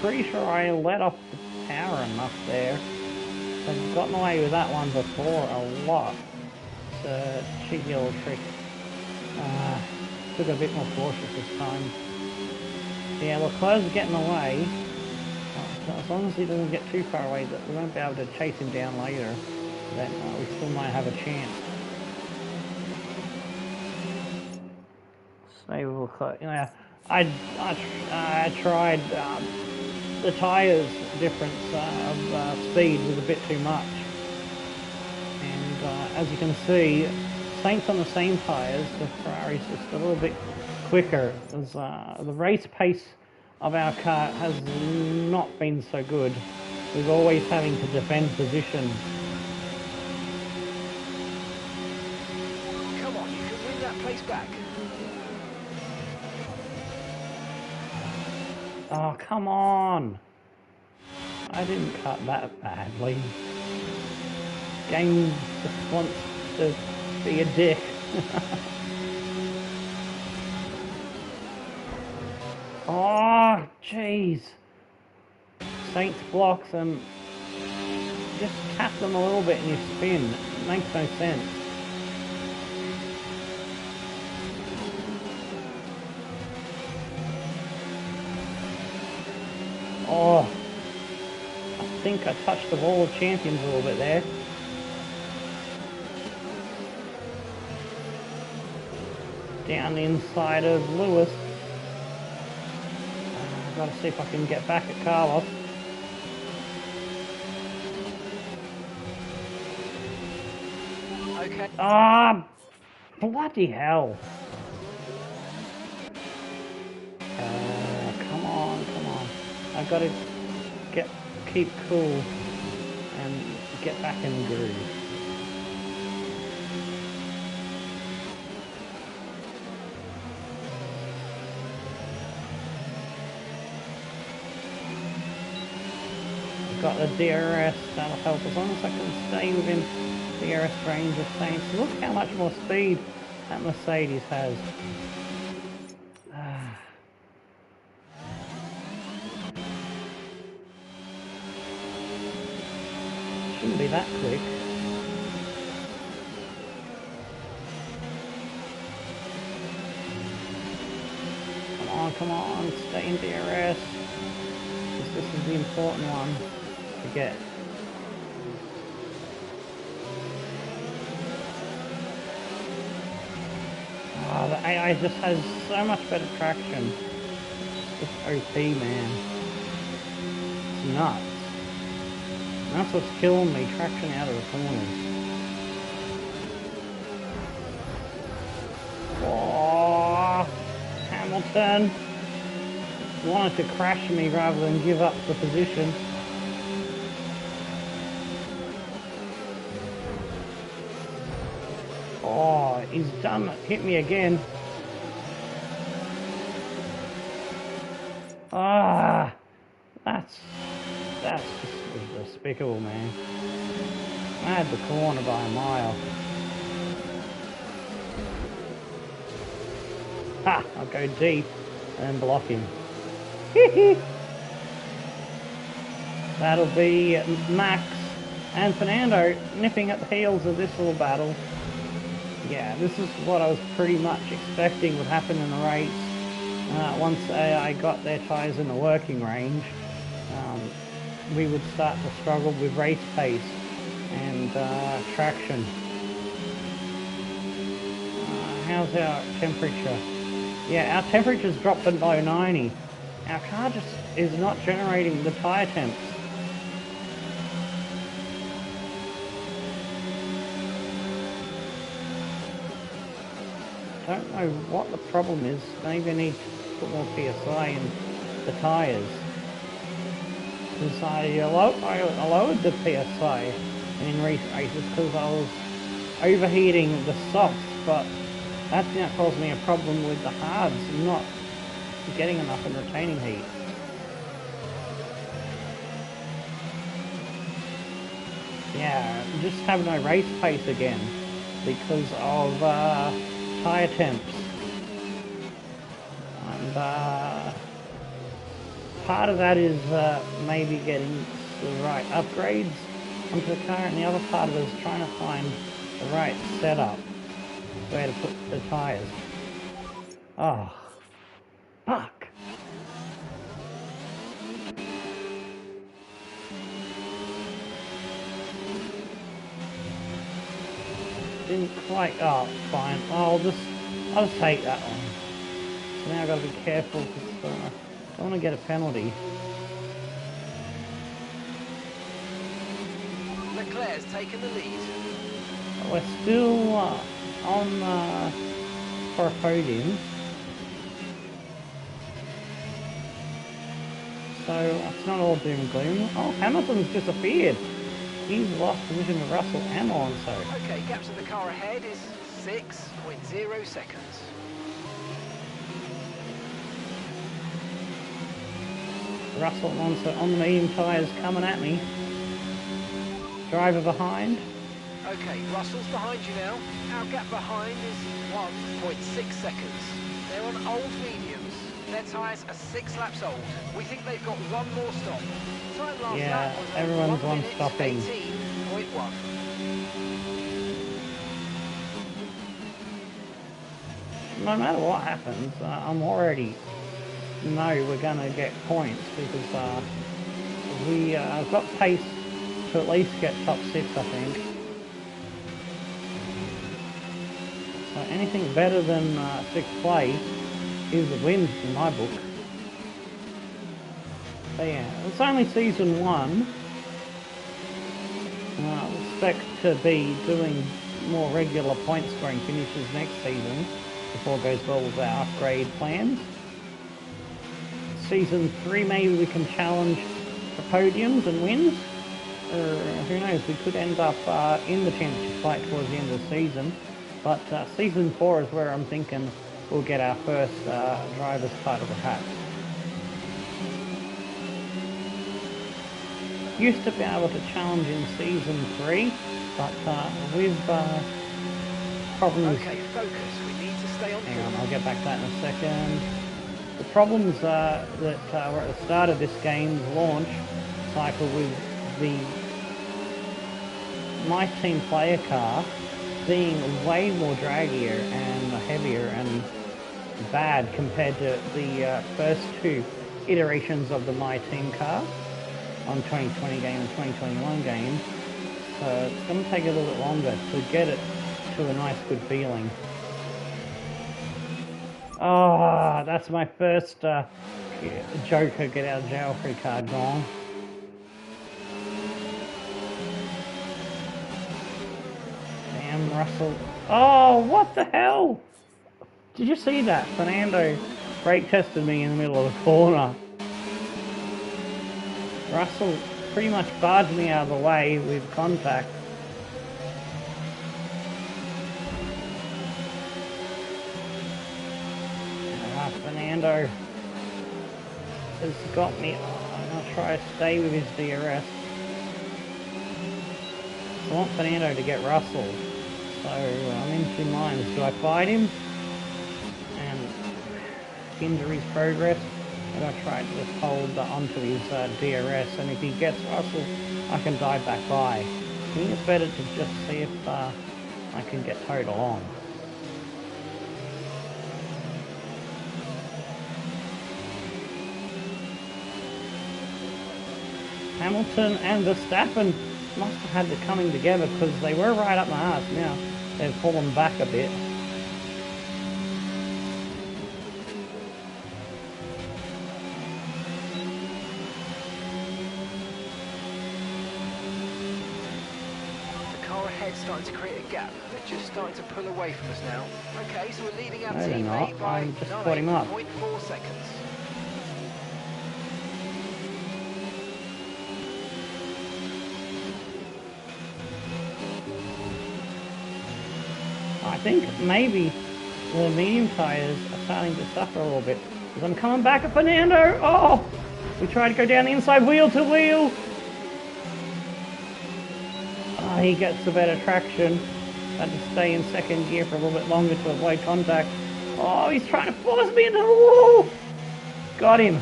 pretty sure I let off the power enough there. I've gotten away with that one before a lot. It's a cheeky little trick. Took a bit more cautious this time. Yeah, Leclerc's getting away. As long as he doesn't get too far away, that we won't be able to chase him down later. Then we still might have a chance. Stay with Leclerc. You know, I tried the tyres difference of speed was a bit too much, and as you can see, Saints on the same tyres, the Ferrari's just a little bit quicker. As the race pace of our car has not been so good. We're always having to defend position. Come on, you can win that place back. Oh, come on! I didn't cut that badly. Game just wants to be a dick. Oh, jeez. Saints blocks and just tap them a little bit and you spin. It makes no sense. Oh, I think I touched the wall of champions a little bit there. Down the inside of Lewis. I've got to see if I can get back at Carlos. Okay. Ah, bloody hell. Come on. I've got to keep cool and get back in the groove. Got the DRS, that'll help as long as I can stay within DRS range of Saints. Look how much more speed that Mercedes has. Shouldn't be that quick. Come on, stay in DRS. This is the important one to get. Oh, the AI just has so much better traction. It's OP, man. It's nuts. And that's what's killing me, traction out of the corners. Oh, Hamilton wanted to crash me rather than give up the position. Oh, he's done it. Hit me again. Ah, that's just despicable, man. I had the corner by a mile. Ha! I'll go deep and block him. That'll be Max and Fernando nipping at the heels of this little battle. Yeah, this is what I was pretty much expecting would happen in the race. Once I got their tyres in the working range, we would start to struggle with race pace and traction. How's our temperature? Yeah, our temperature's dropped below 90. Our car just is not generating the tyre temps. Don't know what the problem is. Maybe I need to put more PSI in the tyres. Because I lowered the PSI in recent races because I was overheating the softs, but that's now caused me a problem with the hards not getting enough and retaining heat. Yeah, just have no race pace again because of tyre temps. And part of that is maybe getting the right upgrades onto the car, and the other part of it is trying to find the right setup where to put the tyres. Oh, fuck. didn't quite. Oh, fine. I'll just take that one. So now I've got to be careful because I don't want to get a penalty. Leclerc's taken the lead. We're still on for a podium. So it's not all doom and gloom. Oh, Hamilton's disappeared. He's lost position with Russell and Alonso. Okay, gap to the car ahead is 6.0 seconds. Russell and Alonso on the medium tyres coming at me. Driver behind. Okay, Russell's behind you now. Our gap behind is 1.6 seconds. They're on old mediums. Their tyres are 6 laps old. We think they've got one more stop. Time last lap was everyone's one stopping. 18.1. No matter what happens, I'm already know we're going to get points because I've got pace to at least get top 6, I think. So anything better than 6th place is a win in my book. But yeah, it's only season 1. I expect to be doing more regular point scoring finishes next season if all goes well with our upgrade plans. Season 3 maybe we can challenge for podiums and wins. Or who knows, we could end up in the championship fight towards the end of the season. But season 4 is where I'm thinking we'll get our first driver's title perhaps. Used to be able to challenge in season 3, but with problems. Okay, focus. We need to stay on. Hang on, I'll get back to that in a second. The problems that were at the start of this game's launch cycle with the My Team player car being way more draggier and heavier and bad compared to the first 2 iterations of the My Team car on 2020 game and 2021 game. So it's going to take a little bit longer to get it to a nice good feeling. Oh, that's my first Joker get out of jail free card gone. Damn, Russell. Oh, what the hell? Did you see that? Fernando brake tested me in the middle of the corner. Russell pretty much barged me out of the way with contact. Fernando has got me. I'm going to try to stay with his DRS. I want Fernando to get Russell. So I'm in 2 minds. Do I fight him and hinder his progress? I'm going to try to just hold onto his DRS, and if he gets Russell, I can dive back by. I think it's better to just see if I can get towed along. Hamilton and Verstappen must have had the coming together because they were right up my ass. Now they've fallen back a bit. The car ahead starting to create a gap. They're just starting to pull away from us now. Okay, so we're leading our No, they're teammate not. by I'm just caught him up. 9.4 seconds. I think maybe the medium tyres are starting to suffer a little bit. Because I'm coming back at Fernando. Oh! We tried to go down the inside wheel to wheel. Oh, he gets the better traction. Had to stay in second gear for a little bit longer to avoid contact. Oh, he's trying to force me into the wall. Got him.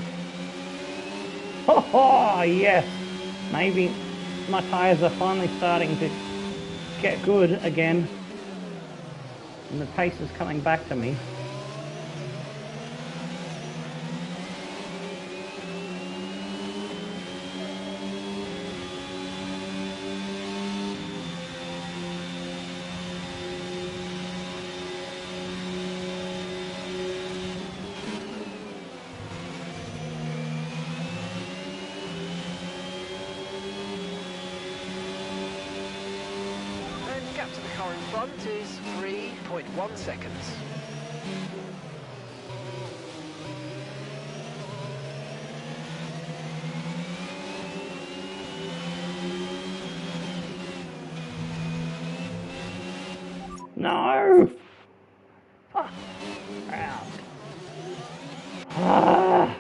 Oh, yes. Maybe my tyres are finally starting to get good again. And the pace is coming back to me. The car in front is 3.1 seconds. No! Fuck. Round. Ah.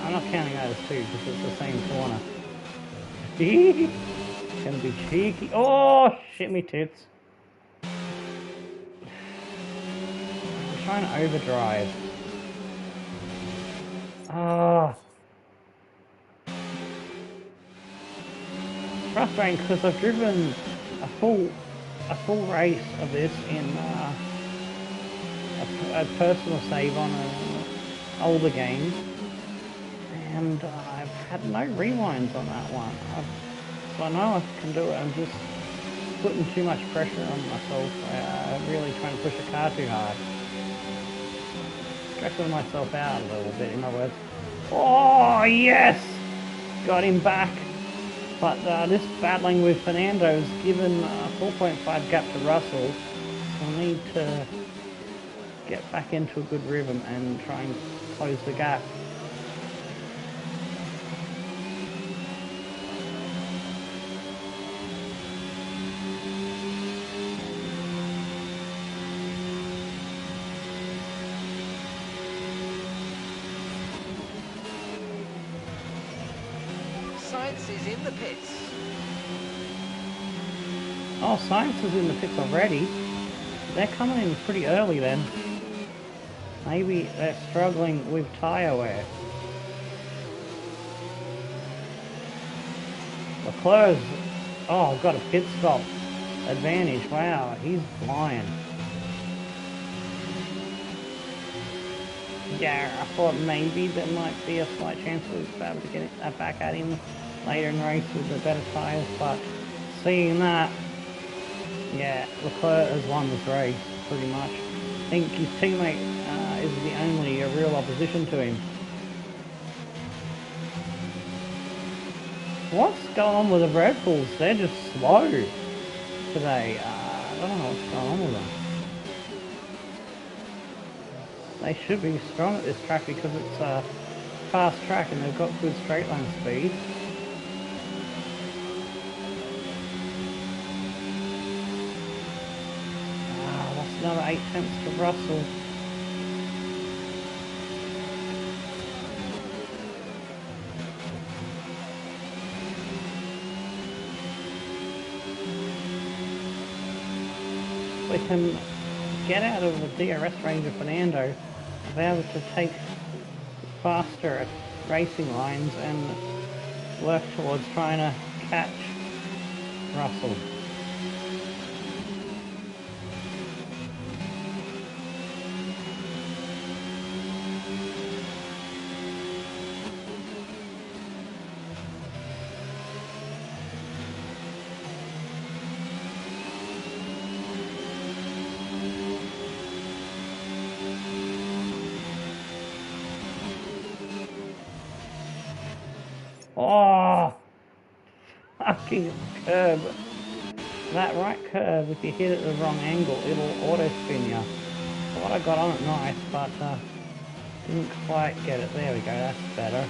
I'm not counting that as two because it's the same corner. Gonna be cheeky. Oh, shit me tits. I'm trying to overdrive. Ah. It's frustrating because I've driven a full race of this in a personal save on an older game, and I've had no rewinds on that one. So I know I can do it. I'm just putting too much pressure on myself. Really trying to push the car too hard. Stressing myself out a little bit, in other words. Oh, yes! Got him back. But this battling with Fernando has given a 4.5 gap to Russell. So I need to get back into a good rhythm and try and close the gap. Science is in the pits. Oh, Science is in the pits already. They're coming in pretty early then. Maybe they're struggling with tyre wear. Leclerc's, oh, got a pit stop advantage. Wow, he's flying. Yeah, I thought maybe there might be a slight chance we would be able to get it back at him later in the race with the better tyres, but seeing that, yeah, Leclerc has won this race, pretty much. I think his teammate is the only real opposition to him. What's going on with the Red Bulls? They're just slow today. I don't know what's going on with them. They should be strong at this track because it's a fast track and they've got good straight line speed. Lost another 8 tenths to Russell. We can get out of the DRS range of Fernando, be able to take faster racing lines and work towards trying to catch Russell. Oh, fucking curb. That right curve, if you hit it at the wrong angle, it'll auto spin you. Thought I got on it nice, but didn't quite get it. There we go, that's better.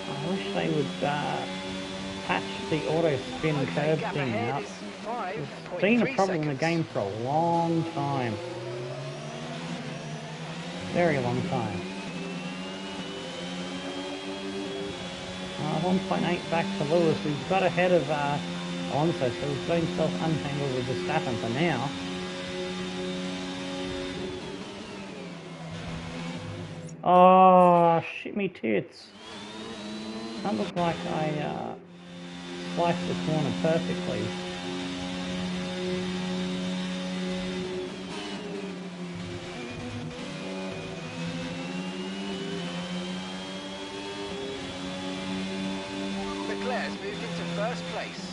I wish they would patch the auto spin curve thing out. It's been a problem in the game for a long time. Very long time. 1.8 back to Lewis. We've got ahead of Alonso, so he's got himself untangled with Verstappen for now. Oh, shit me tits. That looked like I sliced the corner perfectly. Leclerc's moved into first place.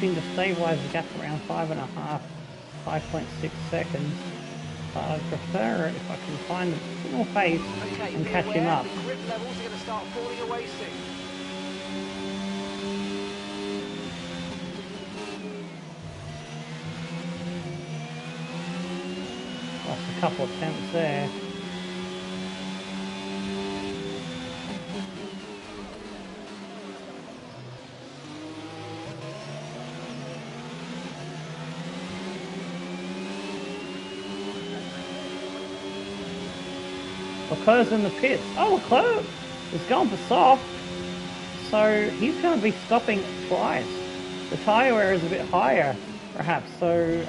managing to stabilise the gap around 5.5, 5.6 seconds. But I'd prefer it if I can find a bit more pace Okay, and be catch him aware, up. the grip levels are going to start falling away soon. Lost a couple of attempts there. Leclerc's in the pits. Oh, Leclerc is going for soft. So he's going to be stopping twice. The tyre wear is a bit higher, perhaps. So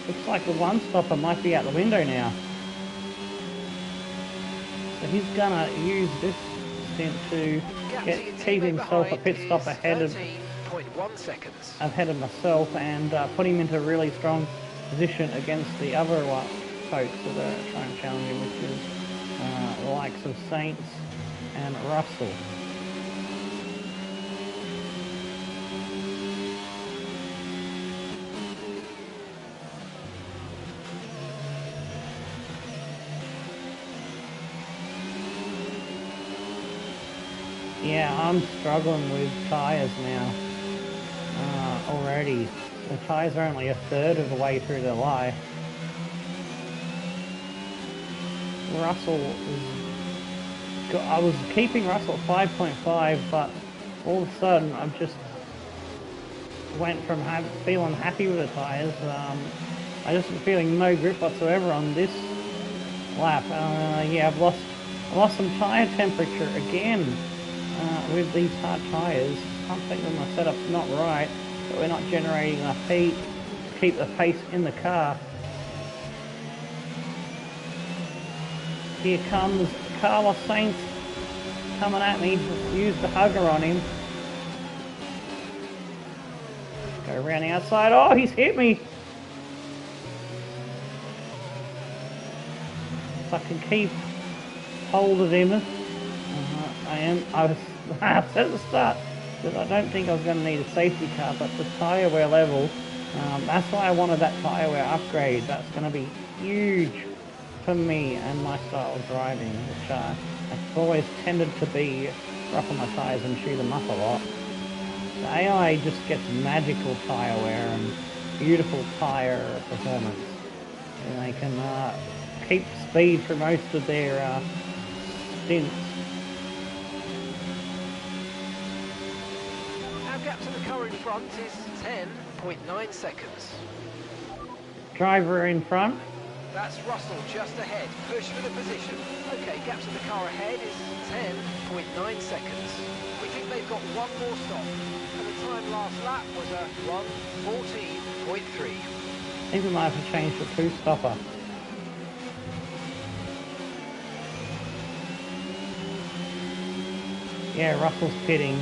looks like the one stopper might be out the window now. So he's going to use this stint to keep himself a pit stop ahead of 13.1 seconds. myself and put him into a really strong position against the other folks that are trying to challenge him, which is the likes of Saints and Russell. Yeah, I'm struggling with tyres now already. The tyres are only a third of the way through the life. I was keeping Russell at 5.5, but all of a sudden I've just went from feeling happy with the tyres. I just am feeling no grip whatsoever on this lap. Yeah, I've lost some tyre temperature again with these hard tyres. Something with my setup's not right, but we're not generating enough heat to keep the pace in the car. Here comes Carlos Sainz coming at me. Use the hugger on him. Go around the outside. Oh, he's hit me. If I can keep hold of him. I said at the start that I don't think I was going to need a safety car, but the tyre wear level, that's why I wanted that tyre wear upgrade. That's going to be huge for me and my style of driving, which I've always tended to be rough on my tyres and chew them up a lot. The AI just gets magical tyre wear and beautiful tyre performance. And they can keep speed for most of their stints. Our gap to the car in front is 10.9 seconds. Driver in front. That's Russell just ahead. Push for the position. Okay, gap to the car ahead is 10.9 seconds. We think they've got one more stop. And the time last lap was a 1:14.3. I think we might have to change to two-stopper. Yeah, Russell's pitting.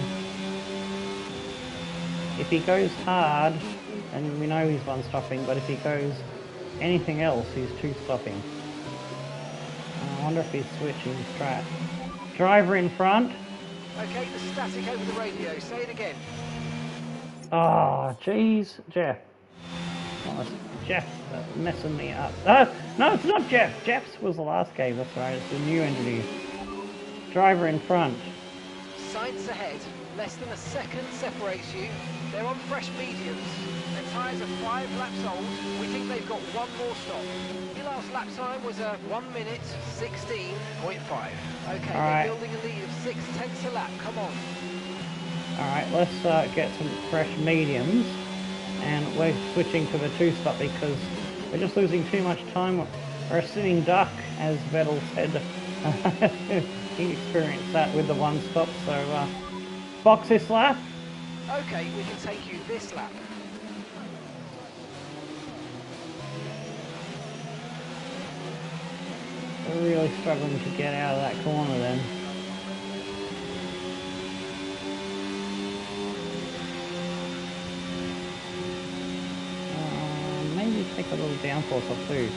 If he goes hard, and we know he's one-stopping, but if he goes anything else, he's two-stopping. I wonder if he's switching track. Driver in front. Okay, the static over the radio. Say it again. Oh, jeez. Jeff. Oh, it's Jeff messing me up. No, it's not Jeff. Jeff's was the last game, that's right. It's the new engineer. Driver in front. Sainz ahead. Less than a second separates you. They're on fresh mediums. Their tyres are 5 laps old. We think they've got one more stop. Your last lap time was a 1:16.5. Okay, they're building a lead of 0.6 a lap. Come on. Alright, let's get some fresh mediums. And we're switching to the two-stop because we're just losing too much time. We're a sitting duck, as Vettel said. He experienced that with the one-stop, so box this lap. Okay, we can take you this lap. We're really struggling to get out of that corner then. Maybe take a little downforce off too.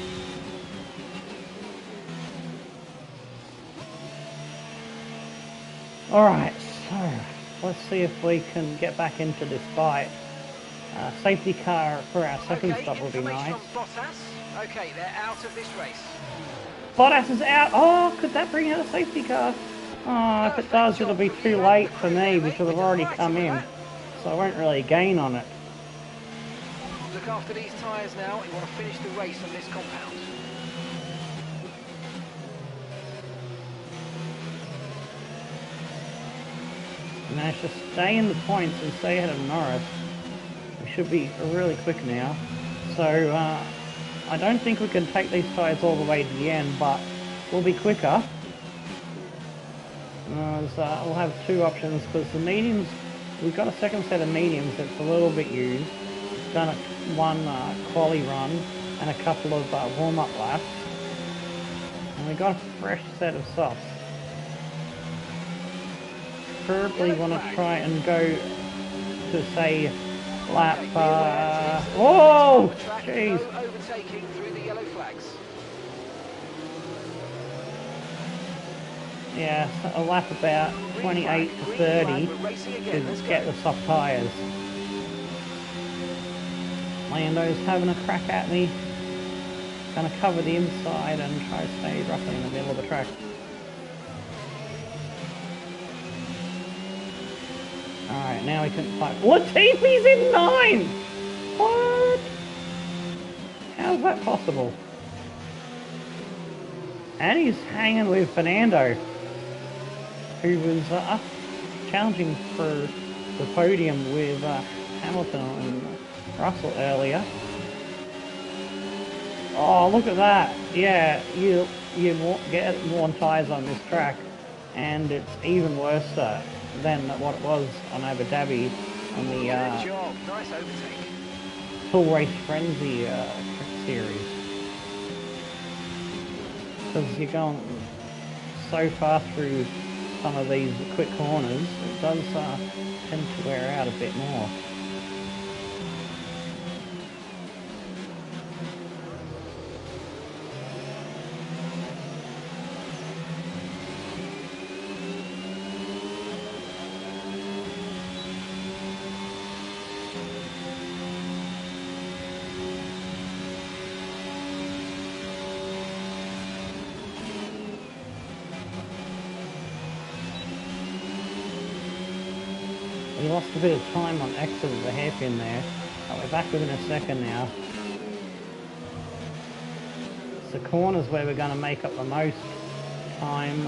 Alright, so let's see if we can get back into this fight. Safety car for our second Okay, stop would be information nice. on Bottas. Okay, they're out of this race. Bottas is out. Oh, could that bring out a safety car? Oh, if it does, it'll be too late for me because I've already come in. So I won't really gain on it. Look after these tyres now. You want to finish the race on this compound. Managed to stay in the points and stay ahead of Norris. We should be really quick now. So I don't think we can take these tyres all the way to the end, but we'll be quicker. We'll have two options because the mediums, we've got a second set of mediums that's a little bit used. We've done one quali run and a couple of warm-up laps. And we've got a fresh set of softs. Preferably want to try and go to say lap. Oh, jeez! Overtaking through the yellow flags. Yeah, a lap about 28 to 30 to get the soft tyres. Lando's having a crack at me. Gonna cover the inside and try to stay roughly in the middle of the track. Alright, now we can fight. Latifi's in 9! What? How's that possible? And he's hanging with Fernando, who was challenging for the podium with Hamilton and Russell earlier. Oh, look at that. Yeah, you get more tyres on this track, and it's even worse than what it was on Abu Dhabi on the Nice overtake. Full Race Frenzy series. Because you're going so far through some of these quick corners, it does tend to wear out a bit more. We lost a bit of time on exit of the hairpin there, but we're back within a second now. It's the corners where we're going to make up the most time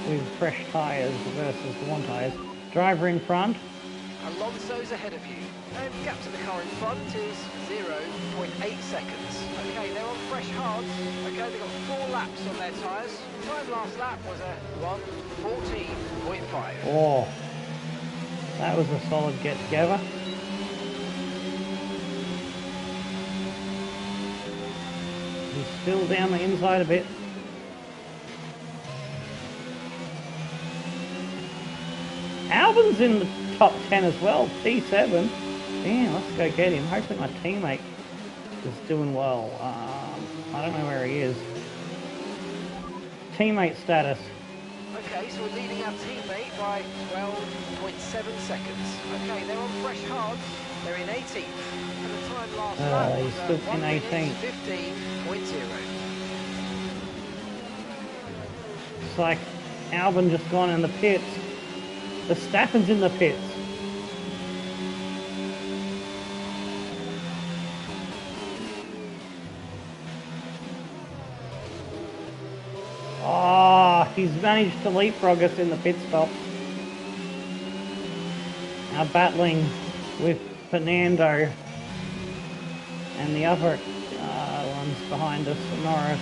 with fresh tyres versus worn tyres. Driver in front. Alonso's ahead of you. And gap to the car in front is 0.8 seconds. Okay, they're on fresh hards. Okay, they've got 4 laps on their tyres. Time last lap was a 1:14.5. Oh. That was a solid get together. He's still down the inside a bit. Albon's in the top 10 as well, P7. Damn, let's go get him. Hopefully my teammate is doing well. I don't know where he is. Teammate status. Okay, so we're leading our teammate by 12.7 seconds. Okay, they're on fresh hards. They're in 18th. And the time last lap was he's still in 18th. 15.0. It's like Albon just gone in the pits. Verstappen's in the pits. Oh, he's managed to leapfrog us in the pit stop. Now battling with Fernando and the other ones behind us, Norris,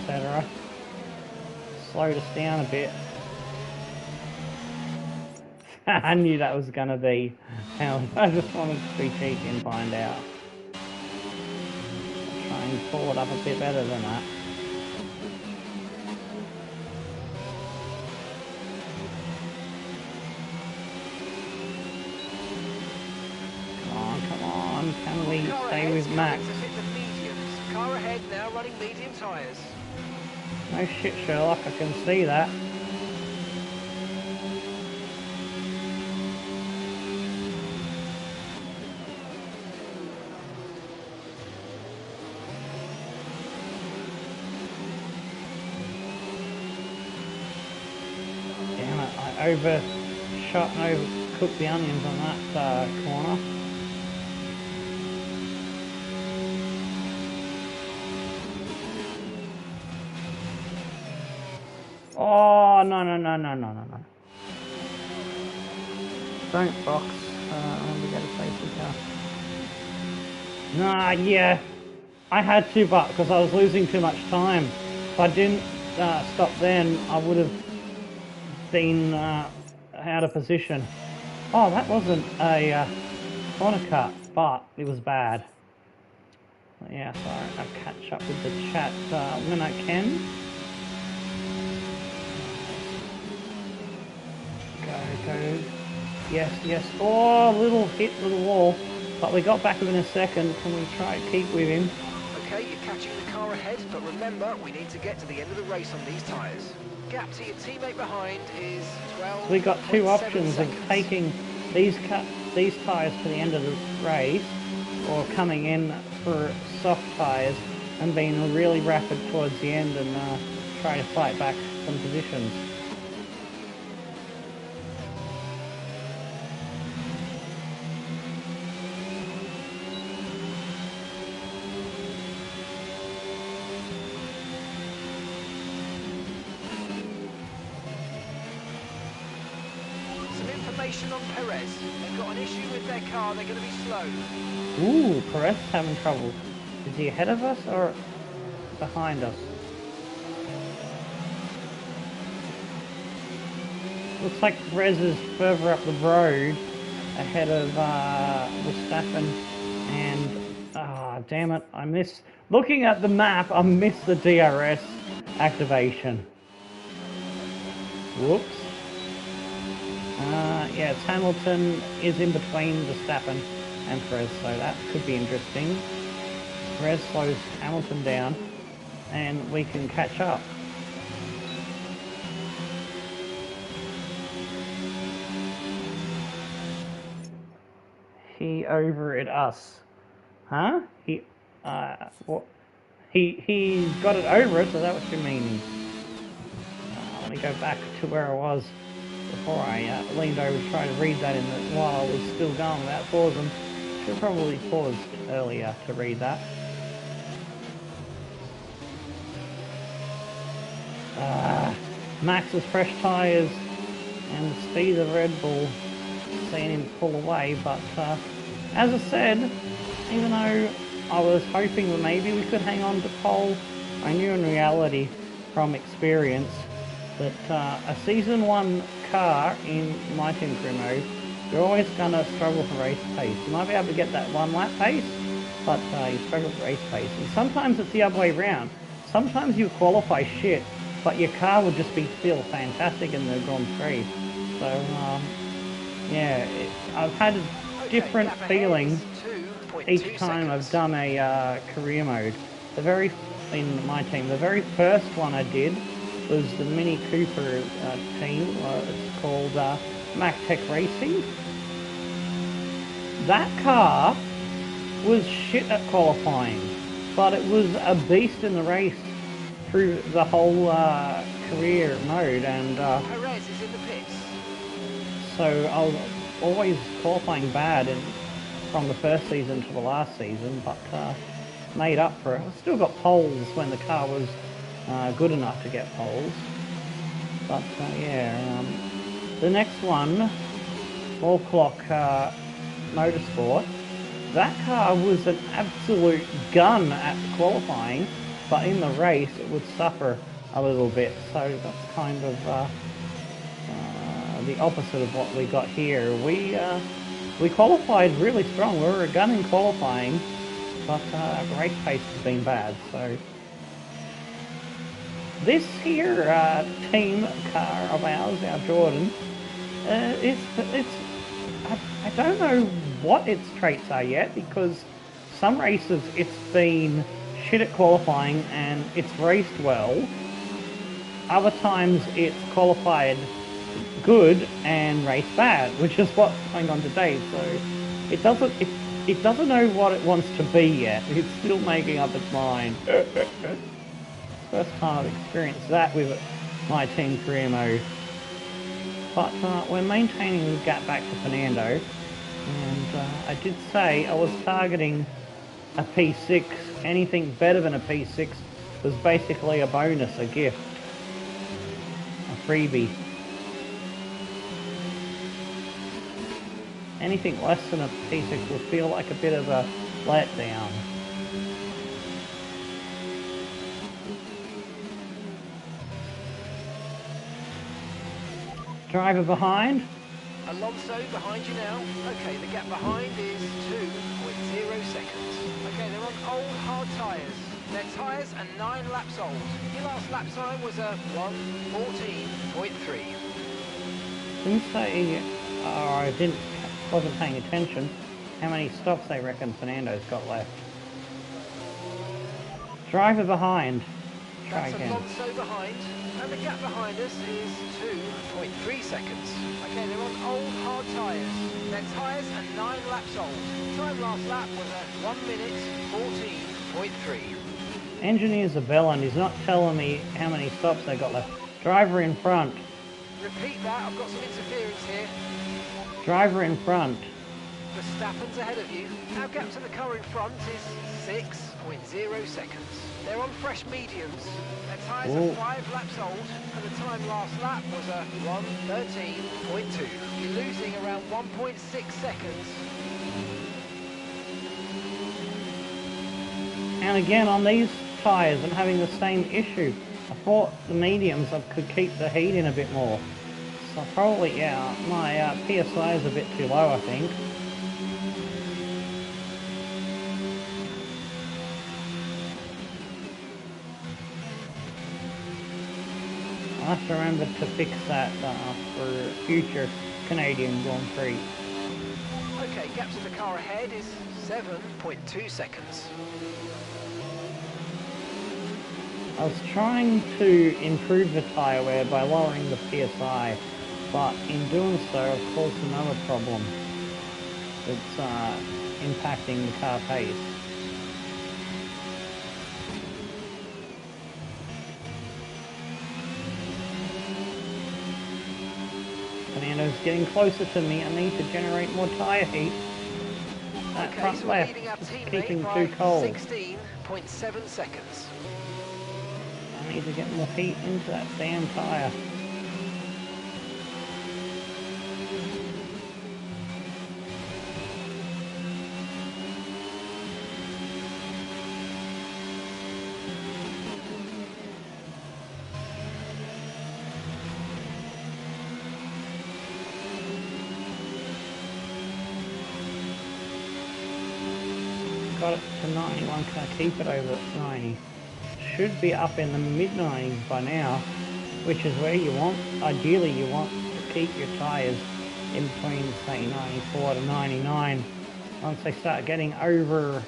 etc. Slowed us down a bit. I knew that was going to be how I just wanted to be cheeky and find out. Try and pull it up a bit better than that. Come on, can we stay with Max? Car ahead now, running medium tyres. No shit, Sherlock, I can see that. overshot and overcooked the onions on that corner. Oh, no, no, no, no, no, no, no. Don't box. We got a safety car. Nah, yeah. I had to, but because I was losing too much time. If I didn't stop then, I would have been out of position. Oh, that wasn't a corner cut, but it was bad. Yeah, so I'll catch up with the chat when I can. Go. Yes, yes. Oh, little hit with the wall. But we got back within a second. Can we try to keep with him? Okay, you're catching the car ahead, but remember, we need to get to the end of the race on these tyres. Gap to your teammate behind is 12. So we got two options seconds. of taking these tyres to the end of the race, or coming in for soft tyres and being really rapid towards the end and try to fight back some positions. On Perez. They've got an issue with their car, they're going to be slow. Ooh, Perez having trouble. Is he ahead of us or behind us? Looks like Perez is further up the road ahead of Verstappen, and damn it, I missed. Looking at the map, I missed the DRS activation. Whoops. Yeah, Hamilton is in between Verstappen and Perez, so that could be interesting. Perez slows Hamilton down, and we can catch up. He over at us, huh? What? He got it over us. So that what you're meaning? Let me go back to where I was before I leaned over to try to read that while I was still going without pausing. Should have probably paused earlier to read that. Max's fresh tyres and the speed of Red Bull seeing him pull away, but as I said, even though I was hoping that maybe we could hang on to pole, I knew in reality from experience that a Season 1 car in my team career mode, you're always going to struggle for race pace. You might be able to get that one lap pace, but you struggle for race pace. And sometimes it's the other way around. Sometimes you qualify shit, but your car would just feel fantastic in the Grand Prix. So, yeah, I've had different feelings each time I've done a career mode. In my team, the very first one I did was the Mini Cooper team. It's called MacTech Racing. That car was shit at qualifying, but it was a beast in the race through the whole career mode, and Perez is in the pits. so I was always qualifying bad from the first season to the last season, but made up for it. I still got poles when the car was good enough to get poles, but yeah, the next one, Ball Clock Motorsport, that car was an absolute gun at qualifying, but in the race it would suffer a little bit, so that's kind of the opposite of what we got here. We qualified really strong. We were a gun in qualifying, but the race pace has been bad, so this here team car of ours, our Jordan, I don't know what its traits are yet, because some races it's been shit at qualifying and it's raced well. Other times it's qualified good and raced bad, which is what's going on today. So it doesn't know what it wants to be yet. It's still making up its mind. First time I've experienced that with my team career mode. But we're maintaining the gap back to Fernando, and I did say I was targeting a P6. Anything better than a P6 was basically a bonus, a gift, a freebie. Anything less than a P6 will feel like a bit of a letdown. Driver behind. Alonso behind you now. Okay, the gap behind is 2.0 seconds. Okay, they're on old hard tyres. Their tyres are 9 laps old. Your last lap time was a 1:14.3. Didn't say, or I wasn't paying attention, how many stops they reckon Fernando's got left. Driver behind. Try That's again. Alonso behind, and the gap behind us is 2.3 seconds. Okay, they're on old hard tyres. Their tyres are 9 laps old. Time last lap was a 1:14.3. Engineer's a bell and he's not telling me how many stops they got left. Driver in front. Repeat that, I've got some interference here. Driver in front. Verstappen's ahead of you. Our gap to the car in front is 6.0 seconds. They're on fresh mediums. Their tyres are 5 laps old, and the time last lap was a 1:13.2. You're losing around 1.6 seconds. And again on these tyres I'm having the same issue. I thought the mediums I could keep the heat in a bit more. So probably, yeah, my PSI is a bit too low, I think. I'll have to remember to fix that for future Canadian Grand Prix. Okay, gap to the car ahead is 7.2 seconds. I was trying to improve the tyre wear by lowering the PSI, but in doing so I've caused another problem. It's impacting the car pace. Fernando's getting closer to me. I need to generate more tyre heat. That Okay, front so we're left leading our is teammate keeping by too cold. 16.7 seconds. I need to get more heat into that damn tyre. Got it to 91, can I keep it over 90? Should be up in the mid-90s by now, which is where you want, ideally you want to keep your tyres in between, say, 94 to 99. Once they start getting over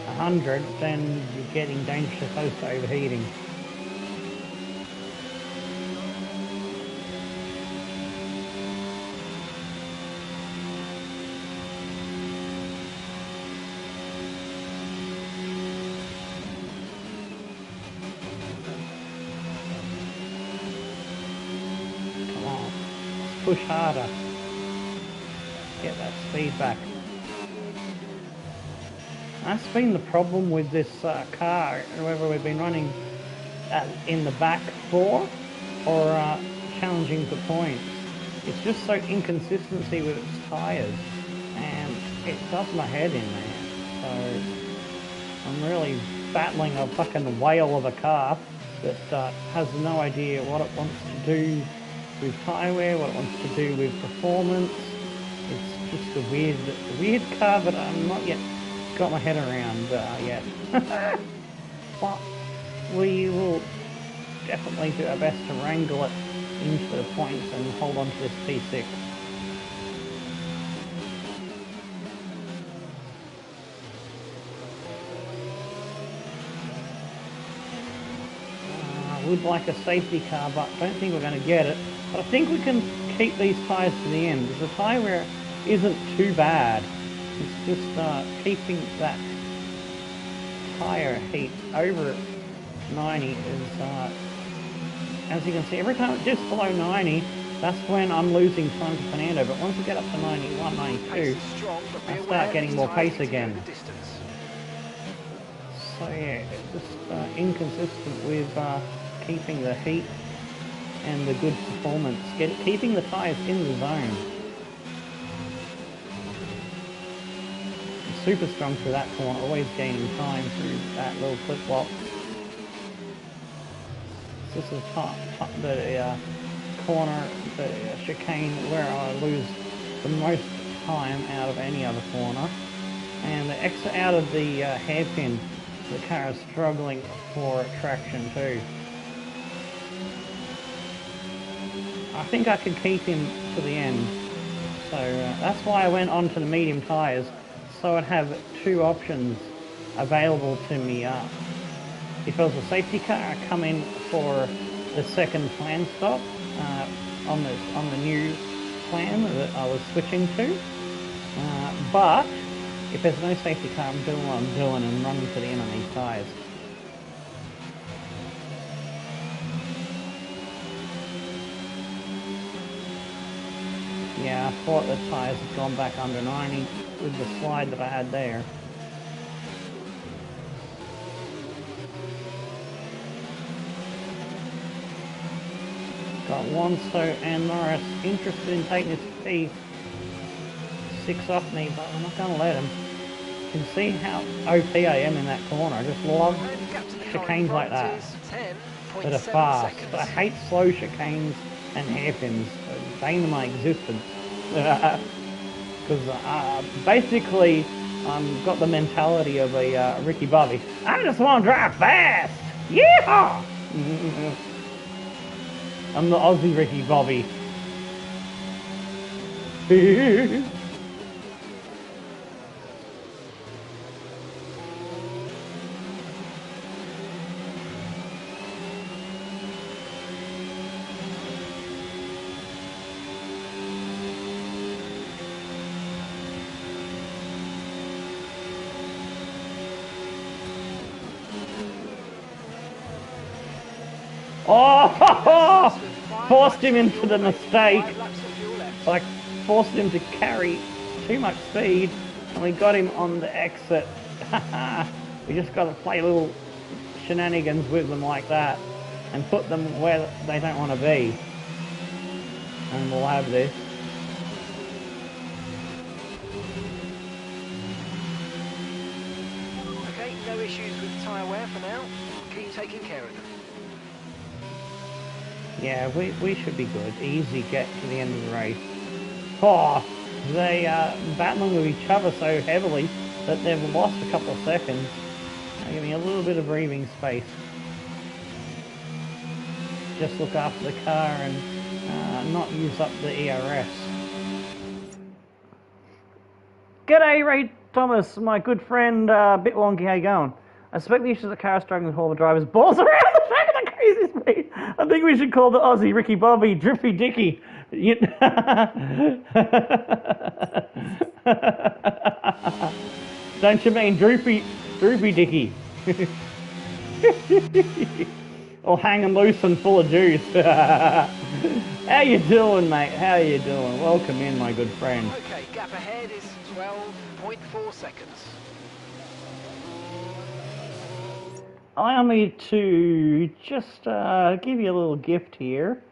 100, then you're getting dangerously close to overheating. Push harder. Get that speed back. That's been the problem with this car, whether we've been running in the back four or challenging for points. It's just so inconsistency with its tyres, and it does my head in there. So I'm really battling a fucking whale of a car that has no idea what it wants to do with tyre wear, what it wants to do with performance. It's just a weird car that I'm not yet got my head around yet. But we will definitely do our best to wrangle it into the points and hold on to this P6. I would like a safety car, but I don't think we're going to get it. But I think we can keep these tyres to the end, because the tyre wear isn't too bad. It's just keeping that tyre heat over 90 is, as you can see, every time it dips below 90, that's when I'm losing time to Fernando. But once we get up to 91, 92, Pace is strong, but be I aware start getting these more tyres pace need to go again. the distance. So yeah, it's just inconsistent with keeping the heat and the good performance, keeping the tyres in the zone. Super strong through that corner, always gaining time through that little flip-flop. This is the corner, the chicane, where I lose the most time out of any other corner. And the exit out of the hairpin, the car is struggling for traction too. I think I could keep him to the end. So that's why I went on to the medium tyres, so I'd have two options available to me. If it was a safety car, I'd come in for the second plan stop on the new plan that I was switching to. But if there's no safety car, I'm doing what I'm doing and running to the end on these tyres. Yeah, I thought the tyres had gone back under 90 with the slide that I had there. Got Wanso and Norris interested in taking this P6 off me, but I'm not going to let him. You can see how OP I am in that corner. I just love chicanes like that that are fast. But I hate slow chicanes and hairpins. It's bane of my existence. Because basically I've got the mentality of a Ricky Bobby. I just want to drive fast! Yeehaw! I'm the Aussie Ricky Bobby. Oh! Forced him into the mistake. Like, forced him to carry too much speed, and we got him on the exit. We just got to play little shenanigans with them like that, and put them where they don't want to be. And we'll have this. Okay, no issues with tyre wear for now. Keep taking care of them. Yeah, we should be good. Easy get to the end of the race. Oh, they are battling with each other so heavily that they've lost a couple of seconds. Give me a little bit of breathing space. Just look after the car and not use up the ERS. G'day, Ray Thomas, my good friend, bit wonky, how you going? I suspect the issue of the car struggling with all the drivers' balls around the track at the crazy speed. I think we should call the Aussie Ricky Bobby Drippy Dicky. Don't you mean Droopy Dicky? Or hanging loose and full of juice. How you doing, mate? How you doing? Welcome in, my good friend. Okay, gap ahead is 12.4 seconds. Allow me to just give you a little gift here,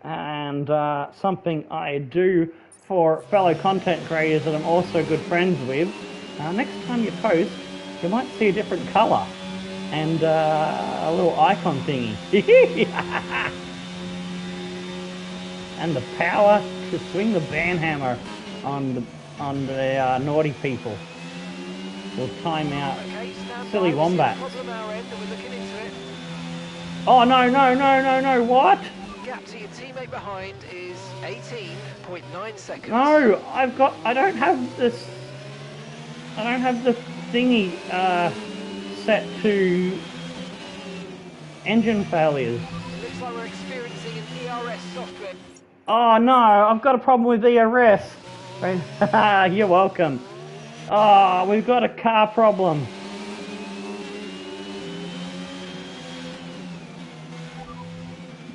and something I do for fellow content creators that I'm also good friends with. Next time you post, you might see a different colour and a little icon thingy. And the power to swing the band hammer on the naughty people. We'll time out silly wombat. Oh no, what? Gap to your teammate behind is 18.9 seconds. No, I don't have this, I don't have the thingy set to engine failures. Looks like we're experiencing an ERS software. Oh no, I've got a problem with ERS. You're welcome. Oh, we've got a car problem.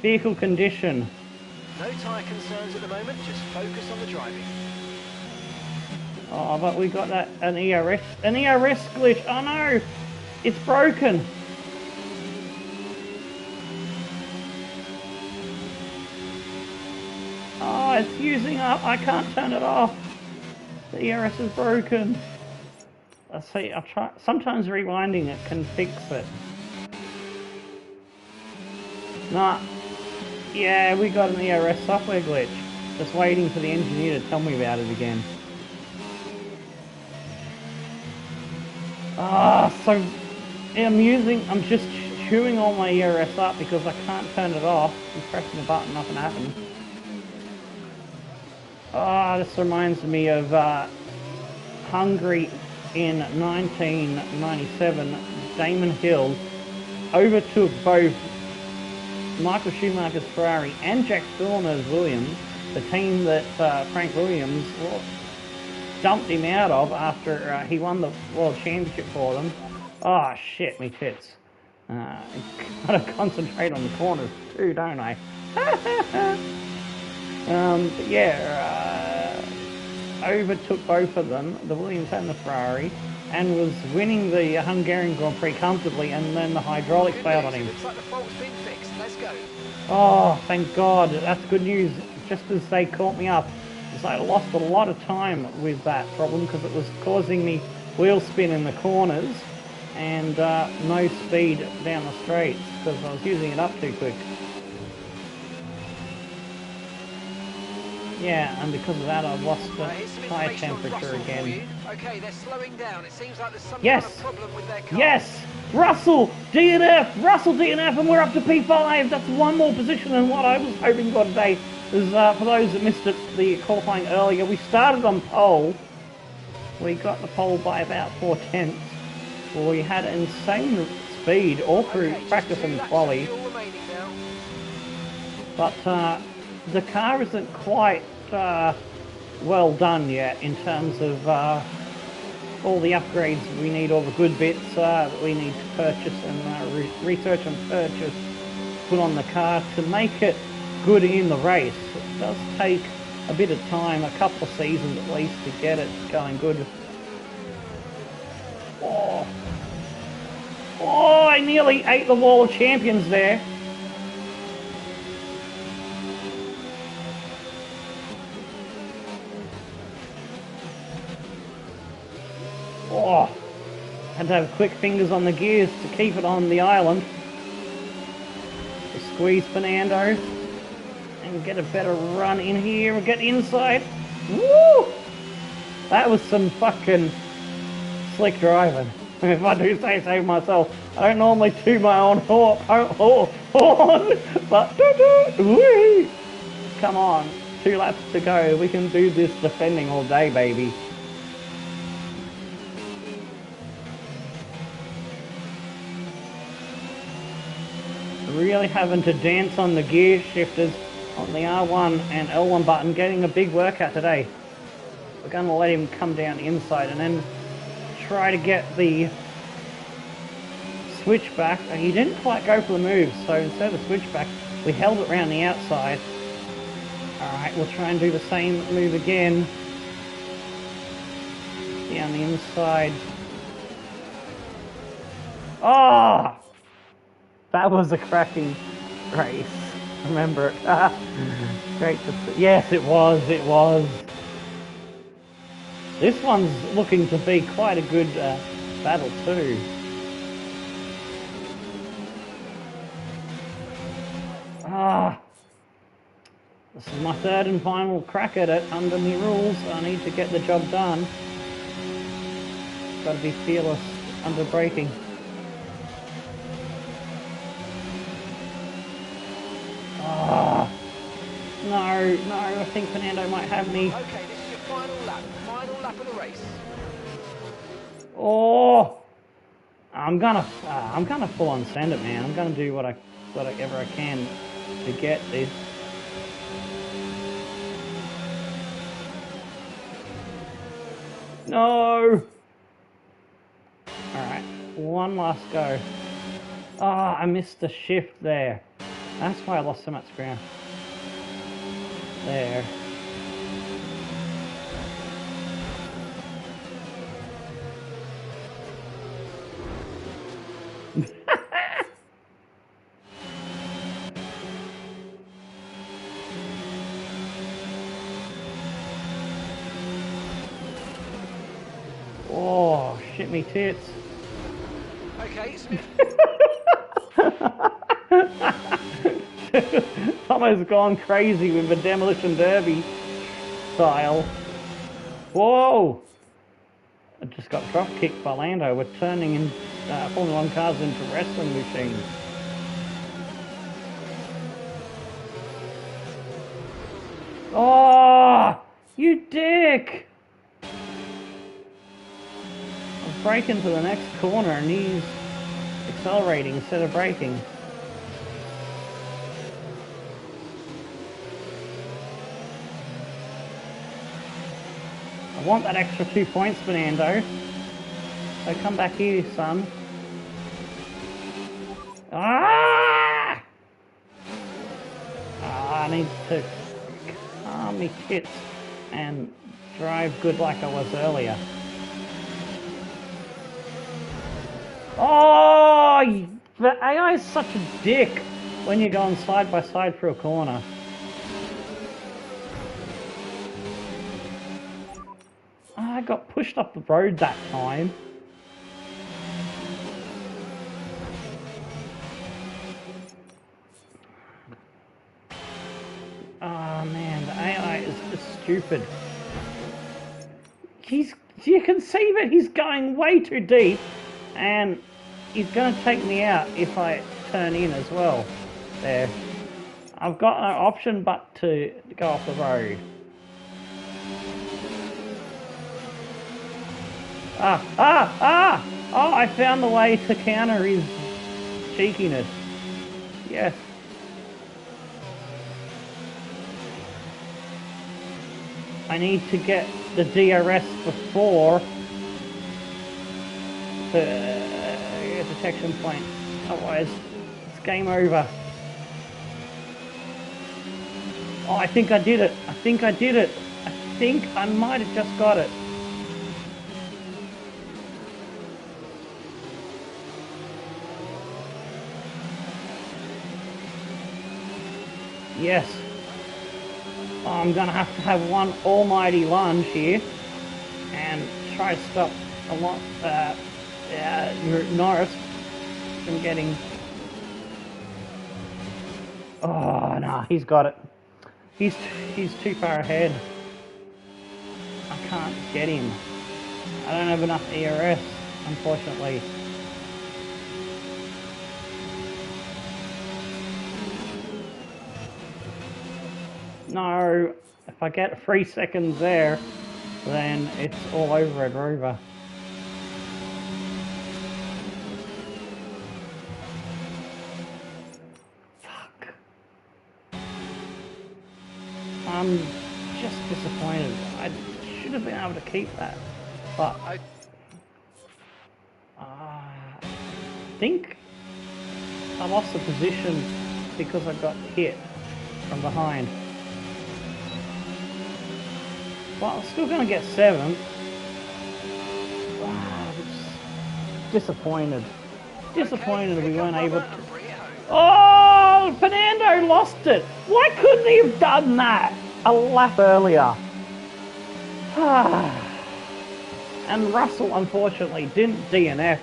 Vehicle condition. No tyre concerns at the moment, just focus on the driving. Oh, but we got that an ERS glitch. Oh no, it's broken. Oh, it's using up. I can't turn it off. The ERS is broken. Let's see. I'll try. Sometimes rewinding it can fix it. Nah. Yeah, we got an ERS software glitch. Just waiting for the engineer to tell me about it again. Ah, so I'm just chewing all my ERS up because I can't turn it off. I'm pressing the button, nothing happens. Ah, this reminds me of Hungary in 1997. Damon Hill overtook both Michael Schumacher's Ferrari and Jaques Villeneuve's Williams, the team that Frank Williams dumped him out of after he won the World Championship for them. Oh shit, me tits. Gotta concentrate on the corners too, don't I? But yeah, overtook both of them, the Williams and the Ferrari, and was winning the Hungarian Grand Prix comfortably, and then the hydraulics failed on him. Looks like the fault's been fixed. Let's go. Oh, thank God. That's good news. Just as they caught me up, because I lost a lot of time with that problem because it was causing me wheel spin in the corners and no speed down the straights because I was using it up too quick. Yeah, and because of that, I've lost the tyre temperature again. Okay, they're slowing down. It seems like there's some Yes! kind of problem with their car. Yes! Russell DNF, and we're up to P5. That's one more position than what I was hoping for today. As, for those that missed it, the qualifying earlier, we started on pole. We got the pole by about 4/10. We had insane speed all through practice and quali. But the car isn't quite well done yet in terms of all the upgrades we need, all the good bits that we need to purchase and research and purchase, put on the car to make it good in the race. It does take a bit of time, a couple of seasons at least, to get it going good. Oh, I nearly ate the wall of champions there. Oh, had to have quick fingers on the gears to keep it on the island. To squeeze Fernando and get a better run in here and get inside. Woo! That was some fucking slick driving, if I do say so myself. I don't normally toot my own horn, but woo! Come on, 2 laps to go. We can do this defending all day, baby. Really having to dance on the gear shifters on the R1 and L1 button, getting a big workout today. We're going to let him come down inside and then try to get the switchback. And he didn't quite go for the move, so instead of the switchback, we held it around the outside. Alright, we'll try and do the same move again. Down the inside. Oh! That was a cracking race. Remember it. Great to see. Yes, it was. This one's looking to be quite a good battle too. This is my third and final crack at it under the rules. I need to get the job done. Got to be fearless under braking. No, I think Fernando might have me. Okay, this is your final lap of the race. Oh, I'm gonna full on send it, man. I'm gonna do whatever I can to get this. No. All right, one last go. Oh, I missed the shift there. That's why I lost so much ground. There. Oh, shit me tits. Okay, Tomo's gone crazy with the Demolition Derby style. Whoa! I just got drop kicked by Lando. We're turning in Formula 1 cars into wrestling machines. Oh, you dick! I'm braking to the next corner and he's accelerating instead of braking. I want that extra 2 points, Fernando. So come back here, son. Ah! I need to calm me tits and drive good like I was earlier. Oh! The AI is such a dick when you're going side by side through a corner. I got pushed off the road that time. Oh man, the AI is just stupid. You can see that he's going way too deep and he's going to take me out if I turn in as well. There. I've got no option but to go off the road. Oh, I found the way to counter his cheekiness. Yes. I need to get the DRS before the detection point. Otherwise, it's game over. Oh, I think I did it. I think I did it. I think I might have just got it. Yes. Oh, I'm gonna have to have one almighty lunge here and try to stop a lot Norris from getting. Oh no, he's got it. He's too far ahead. I can't get him. I don't have enough ERS, unfortunately. No, if I get 3 seconds there, then it's all over at Rover. Fuck. I'm just disappointed. I should have been able to keep that, but I think I lost the position because I got hit from behind. Well, I'm still going to get 7th. Disappointed. Disappointed we weren't able to. Oh, Fernando lost it. Why couldn't he have done that a lap earlier? And Russell, unfortunately, didn't DNF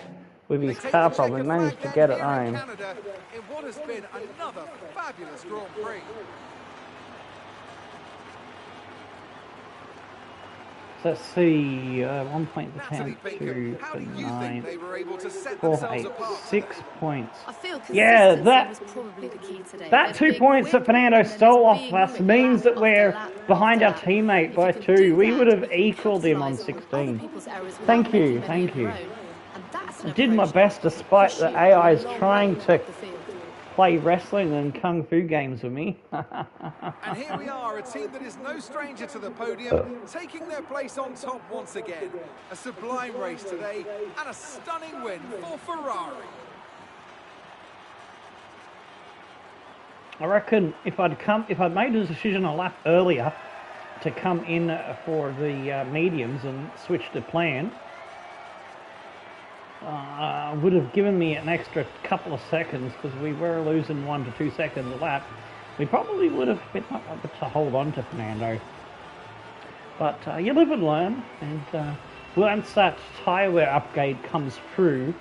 with his car problem. He managed to get it home. In what has been another fabulous Grand Prix. So let's see, 1 point for 10, 2 for 9, 4 for 8, 6 points. I feel yeah, was probably the key today. That 2 points that Fernando stole off us means that we're behind our teammate by 2. We would have equalled him on 16. Thank you, thank you. I did my best despite the AIs trying to play wrestling and kung fu games with me. And here we are, a team that is no stranger to the podium, taking their place on top once again. A sublime race today, and a stunning win for Ferrari. I reckon if I'd made a decision a lap earlier to come in for the mediums and switch to plan, would have given me an extra couple of seconds, because we were losing 1 to 2 seconds a lap. We probably would have been able to hold on to Fernando. But you live and learn, and once that tyre wear upgrade comes through,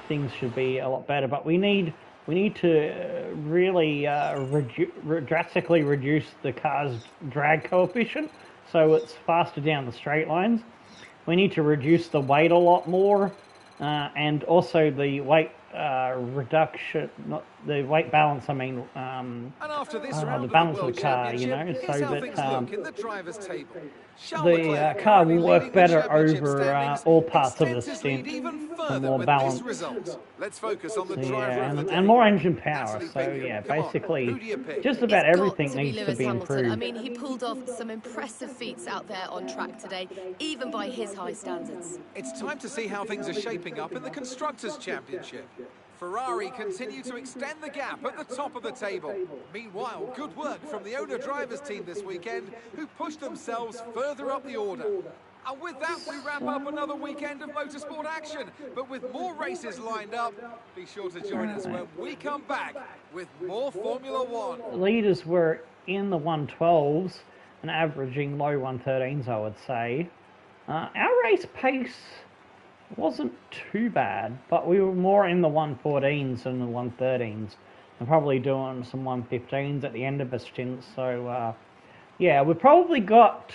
things should be a lot better. But we need to really drastically reduce the car's drag coefficient, so it's faster down the straight lines. We need to reduce the weight a lot more, and also the weight reduction, not the weight balance. I mean, And after this round the of balance the of the car, you know, Championship, so here's how that things look in the drivers' table. the car will work better over all parts of the stint, and more balance. Let's focus on the driver Yeah, of the day. and more engine power. Natalie So Baker. yeah, Come on, basically, who do you pick? just about It's everything got to be needs to Lewis be Hamilton. improved. I mean, he pulled off some impressive feats out there on track today, even by his high standards. It's time to see how things are shaping up in the Constructors' Championship. Ferrari continue to extend the gap at the top of the table. Meanwhile, good work from the owner-drivers team this weekend, who pushed themselves further up the order. And with that, we wrap up another weekend of motorsport action. But with more races lined up, be sure to join us when we come back with more Formula One. Leaders were in the 112s and averaging low 113s, I would say. Our race pace wasn't too bad, but we were more in the 114s than the 113s, and probably doing some 115s at the end of the stint. So, yeah, we probably got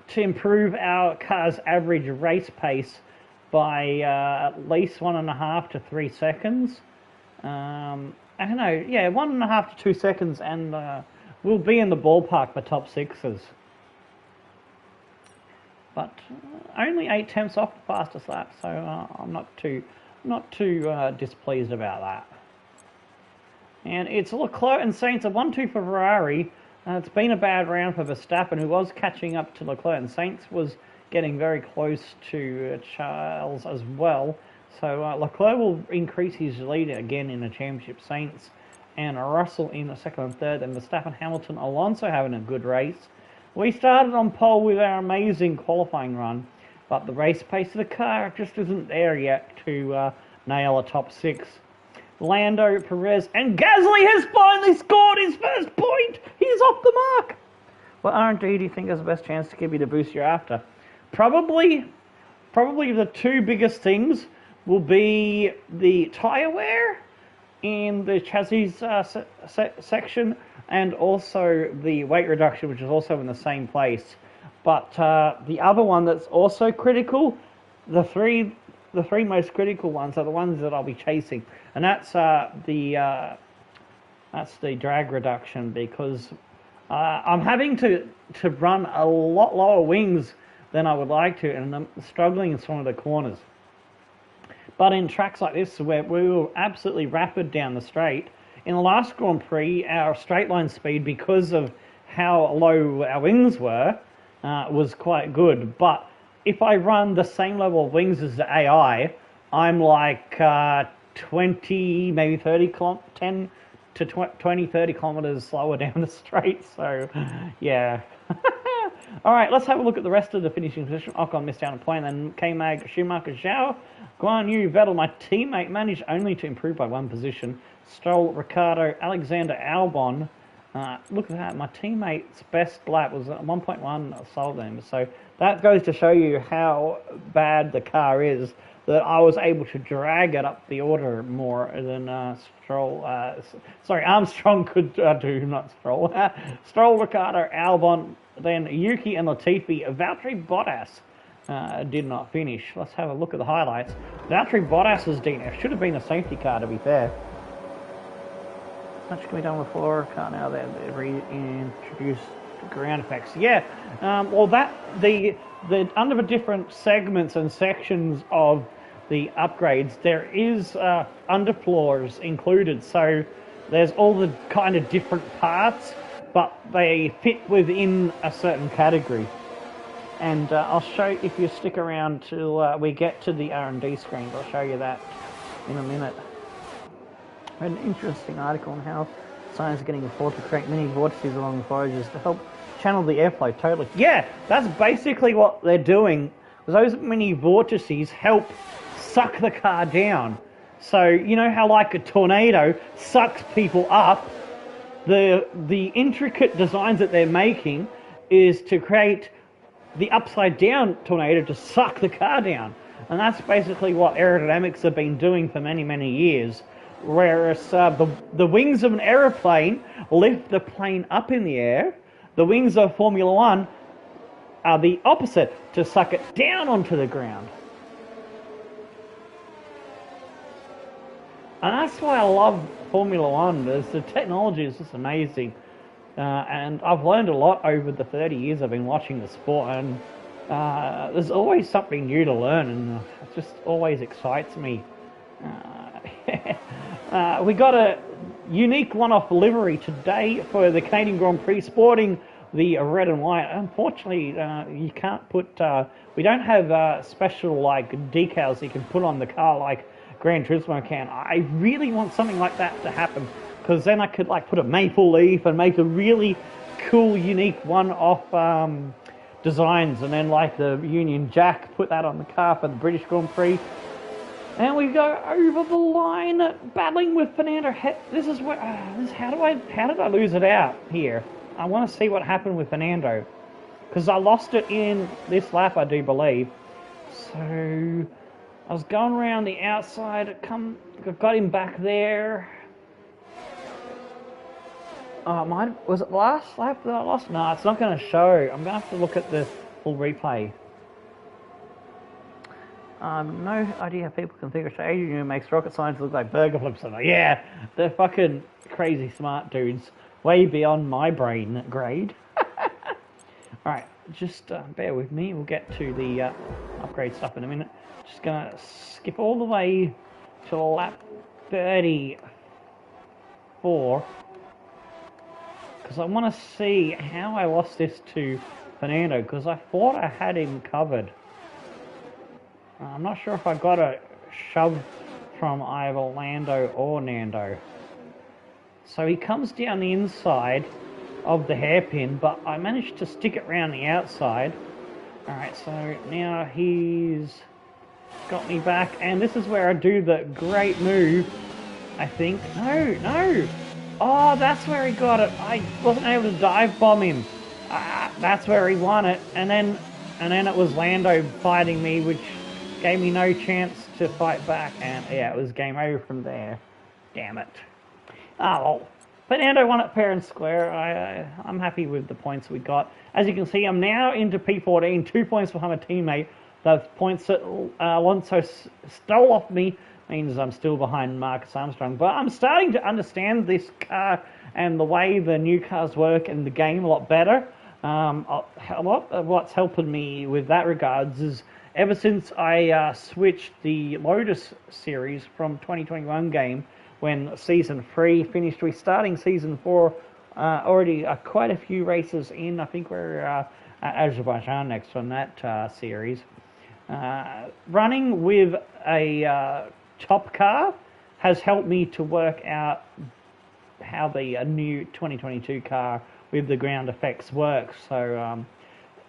to improve our car's average race pace by at least 1.5 to 3 seconds. I don't know, yeah, 1.5 to 2 seconds, and we'll be in the ballpark for top sixes. But only 8 tenths off the fastest lap, so I'm not too displeased about that. And it's Leclerc and Sainz, a 1-2 for Ferrari. It's been a bad round for Verstappen, who was catching up to Leclerc, and Sainz was getting very close to Charles as well. So Leclerc will increase his lead again in the championship. Sainz and Russell in the second and third, and Verstappen, Hamilton, Alonso having a good race. We started on pole with our amazing qualifying run, but the race pace of the car just isn't there yet to nail a top 6. Lando, Perez, and Gasly has finally scored his first point! He's off the mark! What R&D do you think has the best chance to give you the boost you're after? Probably the two biggest things will be the tyre wear in the chassis section, and also the weight reduction, which is also in the same place. But the other one that's also critical, the three most critical ones are the ones that I'll be chasing, and that's the drag reduction, because I'm having to run a lot lower wings than I would like to, and I'm struggling in some of the corners. But in tracks like this, where we were absolutely rapid down the straight, in the last Grand Prix, our straight line speed, because of how low our wings were, was quite good. But if I run the same level of wings as the AI, I'm like 20, maybe 30, 10 to 20, 30 kilometers slower down the straight. So, yeah. All right, let's have a look at the rest of the finishing position. Ocon missed out on a point, then K-Mag, Schumacher, Zhao, Guan Yu, Vettel, my teammate, managed only to improve by 1 position. Stroll, Ricardo, Alexander Albon. Look at that, my teammate's best lap was 1.1 Solden. So that goes to show you how bad the car is, that I was able to drag it up the order more than Armstrong could do, not Stroll. Stroll, Ricardo, Albon, then Yuki and Latifi. Valtteri Bottas did not finish. Let's have a look at the highlights. Valtteri Bottas's DNF should have been a safety car, to be fair. Much can be done with floor car now that they reintroduced ground effects. Yeah, well, under the different segments and sections of the upgrades, there is underfloors included. So there's all the kind of different parts, but they fit within a certain category. And I'll show, if you stick around till we get to the R&D screens, I'll show you that in a minute. An interesting article on how Science are getting afford to create mini vortices along the forages to help channel the airflow. Totally. Yeah, that's basically what they're doing. Those mini vortices help suck the car down. So, you know how like a tornado sucks people up? The intricate designs that they're making is to create the upside down tornado to suck the car down. And that's basically what aerodynamics have been doing for many, many years. Whereas the wings of an aeroplane lift the plane up in the air, the wings of Formula One are the opposite, to suck it down onto the ground. And that's why I love Formula One. The technology is just amazing. And I've learned a lot over the 30 years I've been watching the sport, and there's always something new to learn, and it just always excites me. We got a unique one-off livery today for the Canadian Grand Prix, sporting the red and white. Unfortunately, you can't put, we don't have special like decals you can put on the car like Gran Turismo can. I really want something like that to happen, because then I could like put a maple leaf and make a really cool, unique one-off designs, and then like the Union Jack, put that on the car for the British Grand Prix. And we go over the line, battling with Fernando. This is where, how did I lose it out here? I want to see what happened with Fernando, because I lost it in this lap, I do believe. So I was going around the outside, got him back there. Was it last lap that I lost? No, it's not going to show. I'm going to have to look at the full replay. No idea how people can think of Adrian makes rocket science look like burger flips. Yeah, they're fucking crazy smart dudes. Way beyond my brain grade. Alright, just bear with me. We'll get to the upgrade stuff in a minute. Just going to skip all the way to lap 34. Because I want to see how I lost this to Fernando, because I thought I had him covered. I'm not sure if I got a shove from either Lando or Nando. So he comes down the inside of the hairpin, but I managed to stick it around the outside. Alright, so now he's got me back, and this is where I do the great move, I think. No! Oh, that's where he got it. I wasn't able to dive bomb him. That's where he won it, and then it was Lando fighting me, which gave me no chance to fight back, and yeah, it was game over from there. Damn it. Ah, well, Fernando won it fair and square. I'm happy with the points we got. As you can see, I'm now into P14, 2 points behind my teammate. The points that Alonso stole off me means I'm still behind Marcus Armstrong, but I'm starting to understand this car and the way the new cars work and the game a lot better. A lot of what's helping me with that regards is ever since I switched the Lotus series from 2021 game, when Season 3 finished, we're starting Season 4, already quite a few races in. I think we're at Azerbaijan next on that series. Running with a top car has helped me to work out how the new 2022 car with the ground effects works. So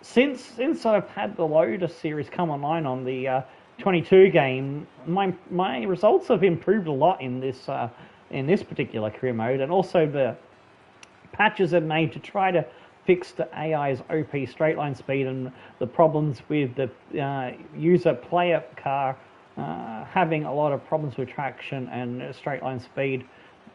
since I've had the Lotus series come online on the 22 game, my results have improved a lot in this particular career mode, and also the patches I've made to try to fix the AI's OP straight line speed and the problems with the user player car having a lot of problems with traction and straight line speed.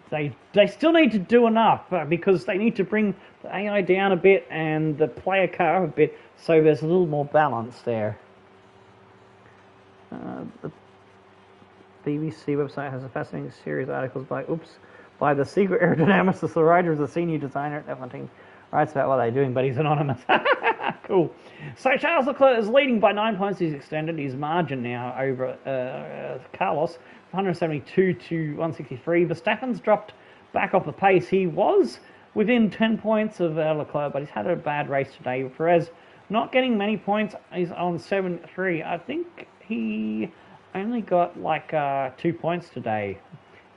They still need to do enough because they need to bring the AI down a bit and the player car a bit, so there's a little more balance there. The BBC website has a fascinating series of articles by the secret aerodynamicist. The writer is a senior designer at F1 writes about what they're doing, but he's anonymous. Cool. So Charles Leclerc is leading by 9 points. He's extended his margin now over Carlos, 172 to 163. Verstappen's dropped back off the pace. He was within 10 points of Leclerc, but he's had a bad race today. Perez not getting many points. He's on 7-3. I think he only got like 2 points today.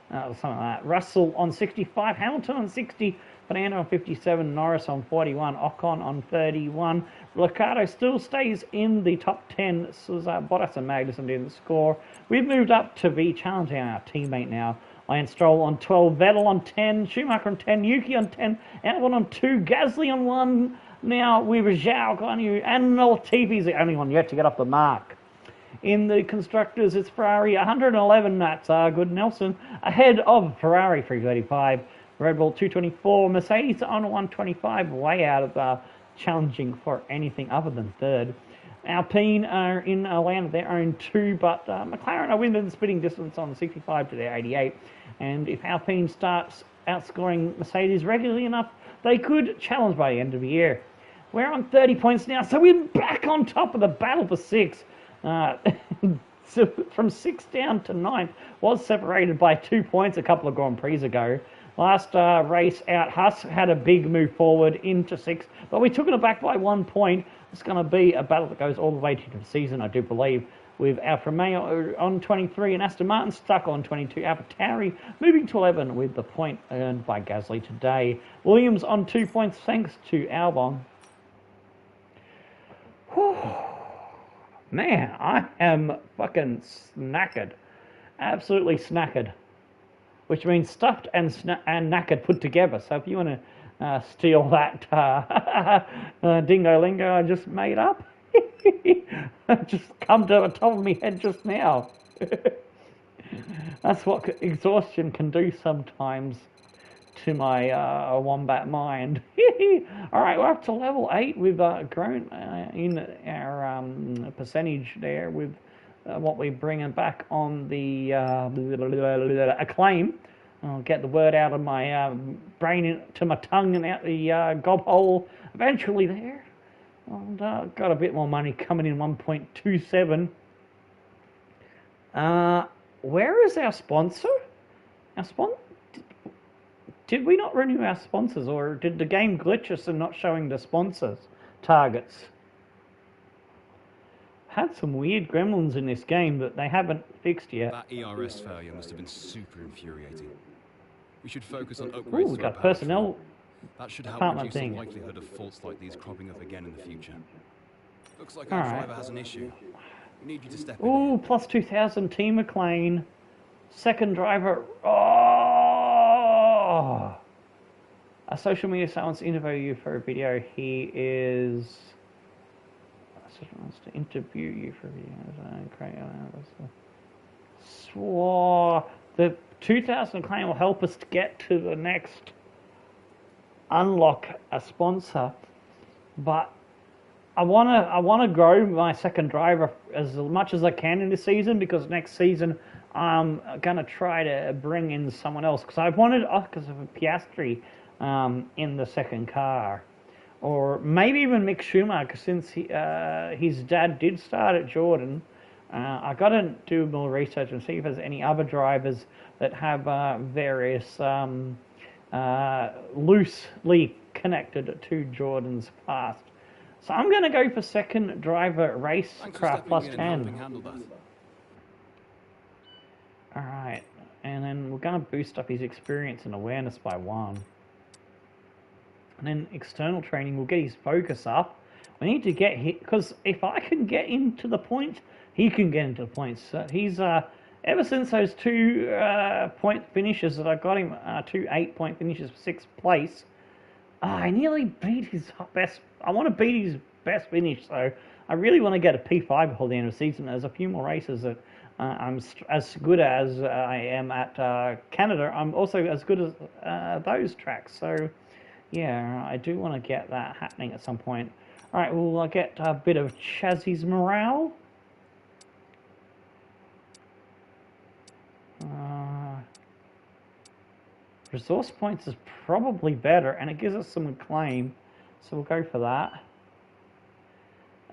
Something like that. Russell on 65, Hamilton on 60, Fernando on 57, Norris on 41, Ocon on 31. Ricciardo still stays in the top 10. So Bottas and Magnussen didn't score. We've moved up to be challenging our teammate now. Lance Stroll on 12, Vettel on 10, Schumacher on 10, Yuki on 10, Albon on 2, Gasly on 1. Now we've Zhao, Guanyu, and Latifi's the only one yet to get off the mark. In the constructors, it's Ferrari 111. That's good. Nelson ahead of Ferrari 335. Red Bull 224. Mercedes on 125. Way out of challenging for anything other than third. Alpine are in a land of their own too, but McLaren are within the spitting distance on 65 to their 88. And if Alpine starts outscoring Mercedes regularly enough, they could challenge by the end of the year. We're on 30 points now, so we're back on top of the battle for 6. So from 6th down to 9th was separated by 2 points a couple of Grand Prix ago. Last race out, Haas had a big move forward into 6th, but we took it back by 1 point. It's going to be a battle that goes all the way to the season, I do believe, with Alfa Romeo on 23 and Aston Martin stuck on 22. AlphaTauri moving to 11 with the point earned by Gasly today. Williams on 2 points thanks to Albon. Whew. Man, I am fucking snackered. Absolutely snackered. Which means stuffed and knackered put together. So if you want to steal that dingo-lingo I just made up, just come to the top of my head just now. That's what exhaustion can do sometimes to my wombat mind. Alright, we're up to level 8. We've grown in our percentage there with what we're bringing back on the acclaim. I'll get the word out of my brain into my tongue and out the gob hole eventually there. And got a bit more money coming in, 1.27. Where is our sponsor? Did we not renew our sponsors, or did the game glitch us and not showing the sponsors targets? Had some weird gremlins in this game that they haven't fixed yet. That ERS failure must have been super infuriating. We should focus on upgrades. Ooh, we got personnel. That should help reduce the likelihood of faults like these cropping up again in the future. Looks like our driver has an issue. We need you to step in. Ooh, plus 2,000 Team McLean. Second driver. Oh! A social media site wants to interview you for a video. He is... wants to interview you for videos. Swore the 2,000 claim will help us to get to the next unlock a sponsor, but I wanna grow my second driver as much as I can in this season, because next season I'm gonna try to bring in someone else, because I wanted because of a Piastri in the second car. Or maybe even Mick Schumacher, since his dad did start at Jordan. I got to do more research and see if there's any other drivers that have various loosely connected to Jordan's past. So I'm going to go for second driver racecraft plus 10. Alright, and then we're going to boost up his experience and awareness by 1. And then external training will get his focus up. We need to get hit, because if I can get into the points, he can get into the points. So he's ever since those 2 point finishes that I got him, 2 8-point finishes for 6th place. I nearly beat his best. I want to beat his best finish, so I really want to get a P5 before the end of the season. There's a few more races that I'm as good as I am at Canada. I'm also as good as those tracks. So. Yeah, I do want to get that happening at some point. Alright, well, I'll get a bit of chassis morale. Resource points is probably better, and it gives us some claim, so we'll go for that.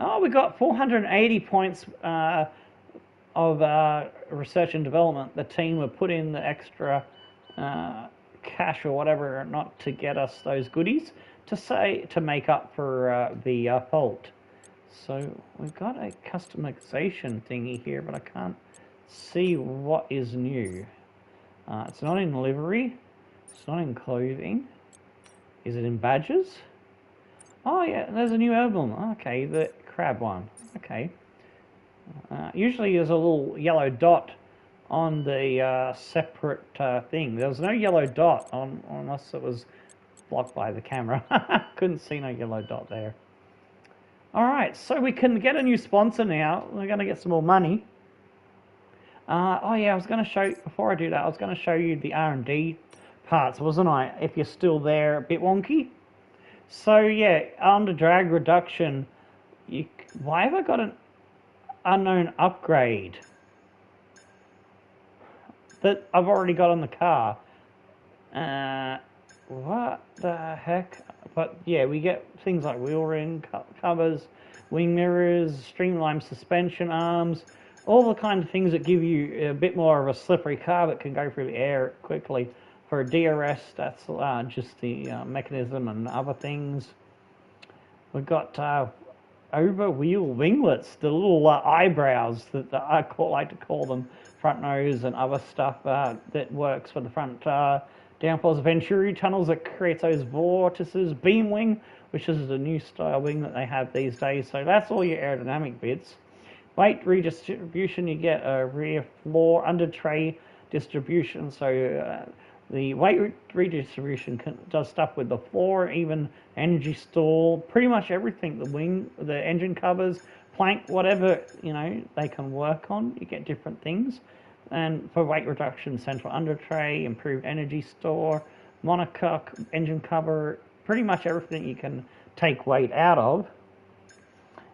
Oh, we got 480 points of research and development. The team will put in the extra cash or whatever, not to get us those goodies, to make up for the fault. So we've got a customization thingy here, but I can't see what is new. It's not in livery. It's not in clothing. Is it in badges? Oh yeah, there's a new emblem. Okay, the crab one. Okay. Usually there's a little yellow dot on the separate thing. There was no yellow dot unless it was blocked by the camera. Couldn't see no yellow dot there. Alright, so we can get a new sponsor now. We're going to get some more money. Oh yeah, I was going to show, before I do that, I was going to show you the R&D parts, wasn't I? If you're still there, a bit wonky. So yeah, under drag reduction, why have I got an unknown upgrade that I've already got on the car? What the heck? But yeah, we get things like wheel rim covers, wing mirrors, streamlined suspension arms, all the kind of things that give you a bit more of a slippery car that can go through the air quickly. For DRS, that's just the mechanism and other things. We've got over wheel winglets, the little eyebrows that I like to call them, front nose and other stuff that works for the front downforce Venturi tunnels that creates those vortices. Beam wing, which is the new style wing that they have these days. So that's all your aerodynamic bits. Weight redistribution, you get a rear floor under tray distribution. So the weight redistribution does stuff with the floor, even energy store, pretty much everything. The wing, the engine covers, plank, whatever, they can work on. You get different things. And for weight reduction, central under tray, improved energy store, monocoque, engine cover, pretty much everything you can take weight out of.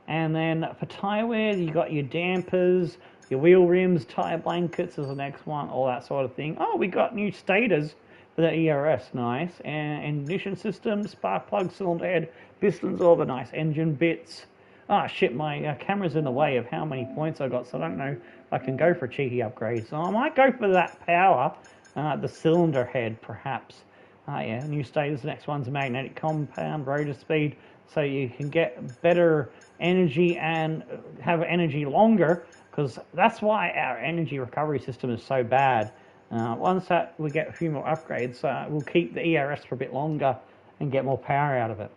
And then for tyre wear, you got your dampers, your wheel rims, tyre blankets is the next one, all that sort of thing. Oh, we got new stators for the ERS, nice. And ignition system, spark plug, cylinder head, pistons, all the nice engine bits. Ah, shit, my camera's in the way of how many points I got, so I don't know if I can go for a cheeky upgrade. So I might go for that power, the cylinder head, perhaps. Yeah, new stators, the next one's a magnetic compound, rotor speed, so you can get better energy and have energy longer, because that's why our energy recovery system is so bad. Once that we get a few more upgrades, we'll keep the ERS for a bit longer and get more power out of it.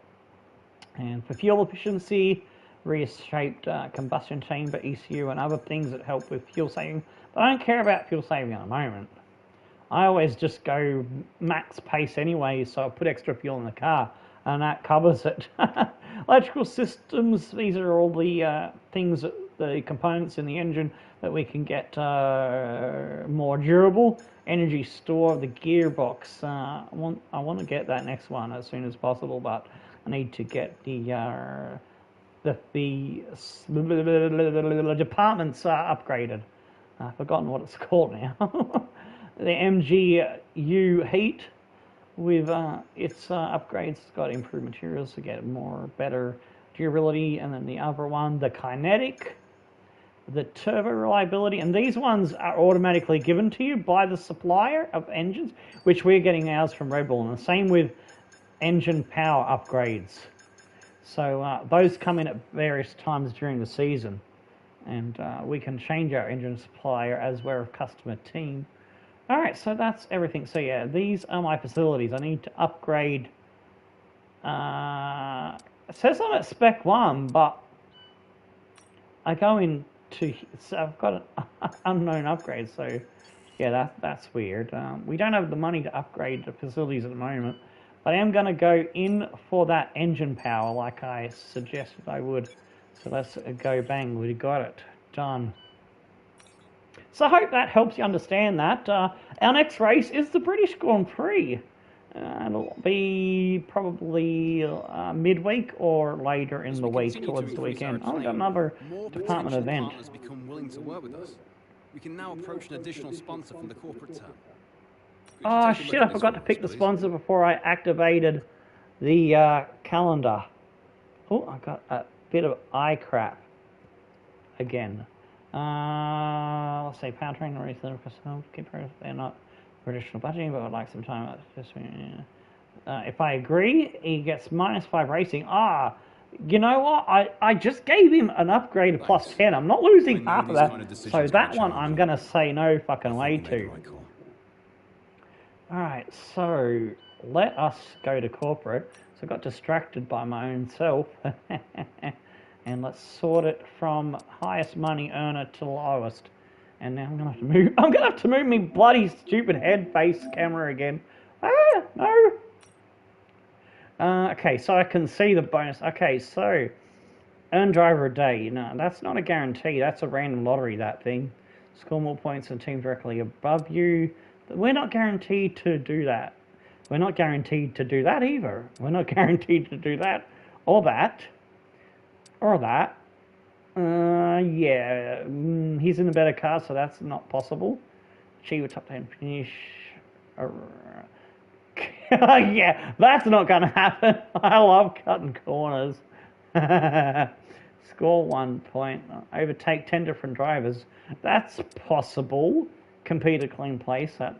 And for fuel efficiency, rear-shaped combustion chamber, ECU, and other things that help with fuel saving. But I don't care about fuel saving at the moment. I always just go max pace anyway, so I put extra fuel in the car, and that covers it. Electrical systems, these are all the things, the components in the engine that we can get more durable. Energy store, the gearbox, I want to get that next one as soon as possible, but I need to get the departments upgraded. I've forgotten what it's called now. The MGU heat with its upgrades, it's got improved materials to get better durability, and then the other one, the kinetic, the turbo reliability, and these ones are automatically given to you by the supplier of engines, which we're getting ours from Red Bull, and the same with engine power upgrades. So those come in at various times during the season, and we can change our engine supplier as we're a customer team. Alright, so that's everything. So yeah, these are my facilities. I need to upgrade. It says I'm at Spec 1, but I go into... So I've got an unknown upgrade, so yeah, that's weird. We don't have the money to upgrade the facilities at the moment, but I am going to go in for that engine power like I suggested I would. So let's go bang, we got it. Done. So I hope that helps you understand that. Our next race is the British Grand Prix. It'll be probably midweek or later in the week, towards the weekend. Oh, we've got another department event. Become willing to work with us. We can now approach an additional sponsor from the corporate term. Oh shit, I forgot to pick the sponsor before I activated the calendar. Oh, I got a bit of eye crap again. Let's say powertrain or anything. They're not traditional budgeting, but I'd like some time. If I agree, he gets -5 racing. You know what? I just gave him an upgrade of +10. I'm not losing half of that. So that one I'm going to say no fucking way to. Alright, so let us go to corporate. So I got distracted by my own self. And let's sort it from highest money earner to lowest. And now I'm gonna have to move. I'm gonna have to move me bloody stupid head face camera again. Ah, no. Okay, so I can see the bonus. Okay, so earn driver a day. No, that's not a guarantee. That's a random lottery. That thing. Score more points than team directly above you. We're not guaranteed to do that. We're not guaranteed to do that either. We're not guaranteed to do that or that. Or that. Yeah. He's in a better car, so that's not possible. Achieve a top 10 finish. Yeah, that's not going to happen. I love cutting corners. Score 1 point. Overtake 10 different drivers. That's possible. Compete a clean place. That's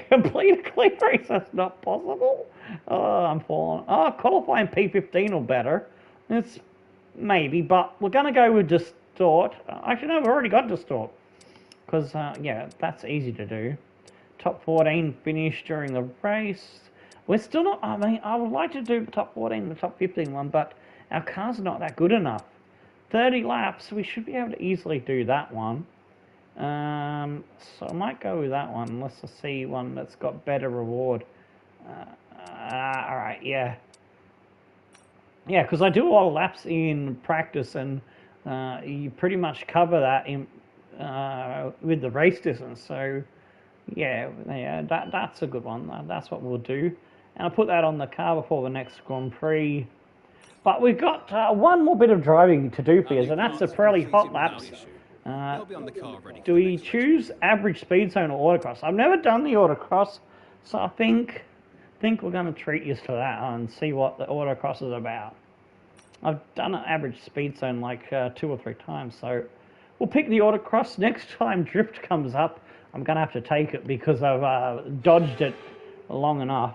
complete a clean race. That's not possible. Oh, I'm falling. Oh, qualifying P15 or better. It's maybe, but we're going to go with distort. Actually, no, we've already got distort. Because, yeah, that's easy to do. Top 14 finish during the race. We're still not, I mean, I would like to do the top 14 and the top 15 one, but our car's not that good enough. 30 laps, we should be able to easily do that one. So I might go with that one. Let's see one that's got better reward. Alright, yeah. Yeah, because I do a lot of laps in practice, and you pretty much cover that in with the race distance. So, yeah, that's a good one. That's what we'll do. And I'll put that on the car before the next Grand Prix. But we've got one more bit of driving to do for you, and that's the Pirelli Hot Laps. Do we choose average speed zone or autocross? I've never done the autocross, so I think we're going to treat you to that and see what the autocross is about. I've done an average speed zone like 2 or 3 times, so we'll pick the autocross. Next time drift comes up, I'm going to have to take it because I've dodged it long enough.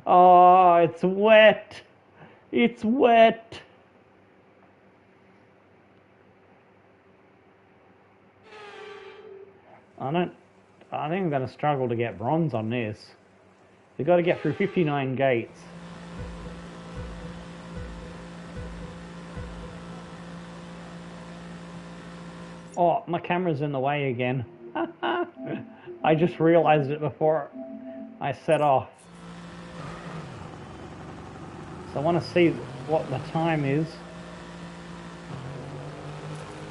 Oh, it's wet. It's wet. I think I'm going to struggle to get bronze on this. We've got to get through 59 gates. Oh, my camera's in the way again. I just realized it before I set off. So I want to see what the time is.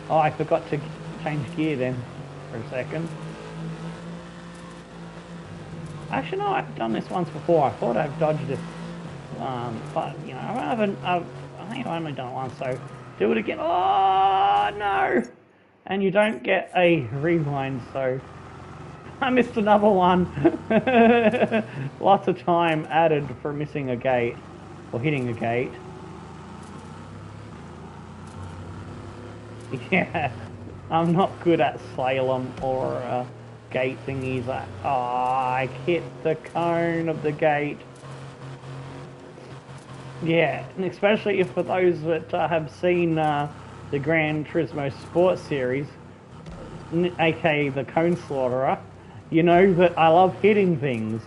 Oh, I forgot to change gear then for a second. Actually, no, I've done this once before. I thought I've dodged it. But, you know, I think I've only done it once, so do it again. Oh, no! And you don't get a rewind, so I missed another one. Lots of time added for missing a gate, or hitting a gate. Yeah, I'm not good at slalom or gate thingies. Oh, I hit the cone of the gate. Yeah, and especially if for those that have seen the Gran Turismo Sport Series, aka the Cone Slaughterer, you know that I love hitting things,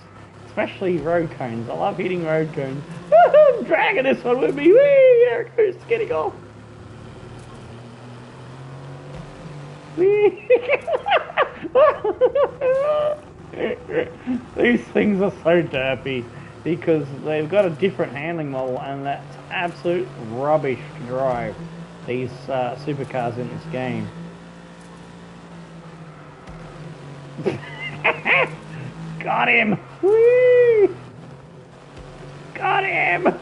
especially road cones. I love hitting road cones. I'm dragging this one with me. Whee! There it goes, getting off. These things are so derpy because they've got a different handling model, and that's absolute rubbish to drive these supercars in this game. Got him! Whee! Got him!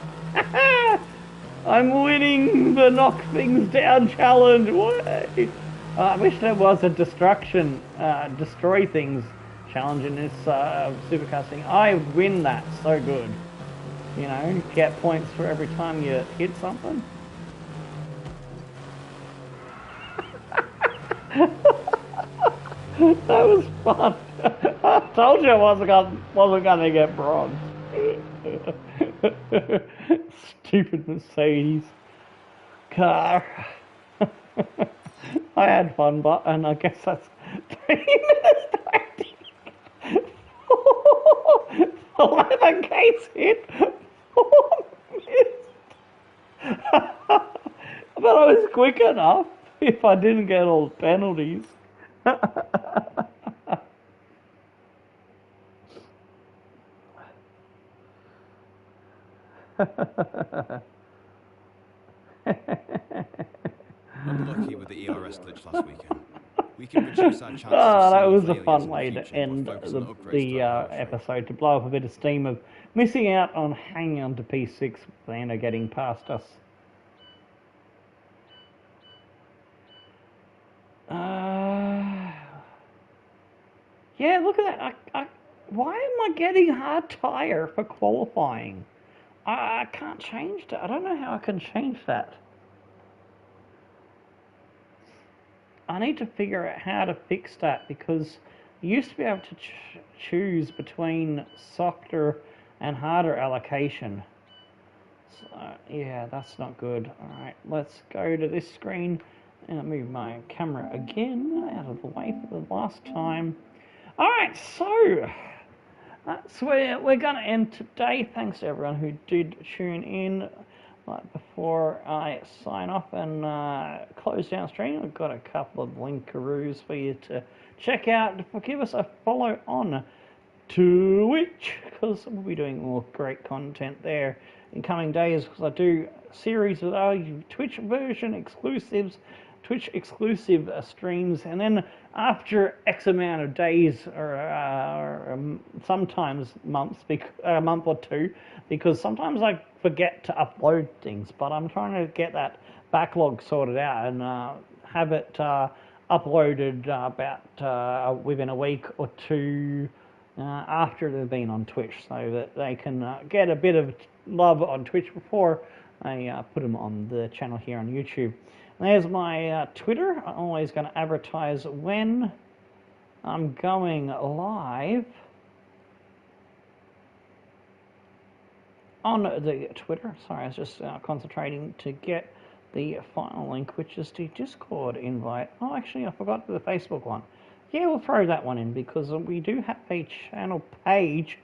I'm winning the knock things down challenge. Way! I wish there was a destroy things challenge in this supercar thing. I win that so good. You know, get points for every time you hit something. That was fun. I told you I wasn't gonna get bronze. Stupid Mercedes car. I had fun, but and I guess that's 3 minutes 20. 11 gates hit, 4 missed. I thought I was quick enough if I didn't get all the penalties. Unlucky with the ERS glitch last weekend. We can reduce our chances of that seeing was a failures fun in way the to future end by focusing on the upgrades to our powertrain. episode, to blow up a bit of steam of missing out on hanging on to P6, Lando getting past us. Yeah, look at that. Why am I getting hard tyre for qualifying? I can't change that. I don't know how I can change that. I need to figure out how to fix that, because you used to be able to choose between softer and harder allocation. So, yeah, that's not good. Alright, let's go to this screen and move my camera again out of the way for the last time. Alright, so that's where we're going to end today. Thanks to everyone who did tune in. Before I sign off and close down stream, I've got a couple of linkaroos for you to check out. Give us a follow on Twitch, because we'll be doing more great content there in coming days, because I do series of Twitch version exclusives, Twitch exclusive streams, and then after X amount of days or sometimes months, a month or two, because sometimes I forget to upload things, but I'm trying to get that backlog sorted out and have it uploaded about within a week or two after they've been on Twitch, so that they can get a bit of love on Twitch before I put them on the channel here on YouTube. There's my Twitter. I'm always going to advertise when I'm going live on the Twitter. Sorry, I was just concentrating to get the final link, which is the Discord invite. Oh, actually, I forgot the Facebook one. Yeah, we'll throw that one in, because we do have a channel page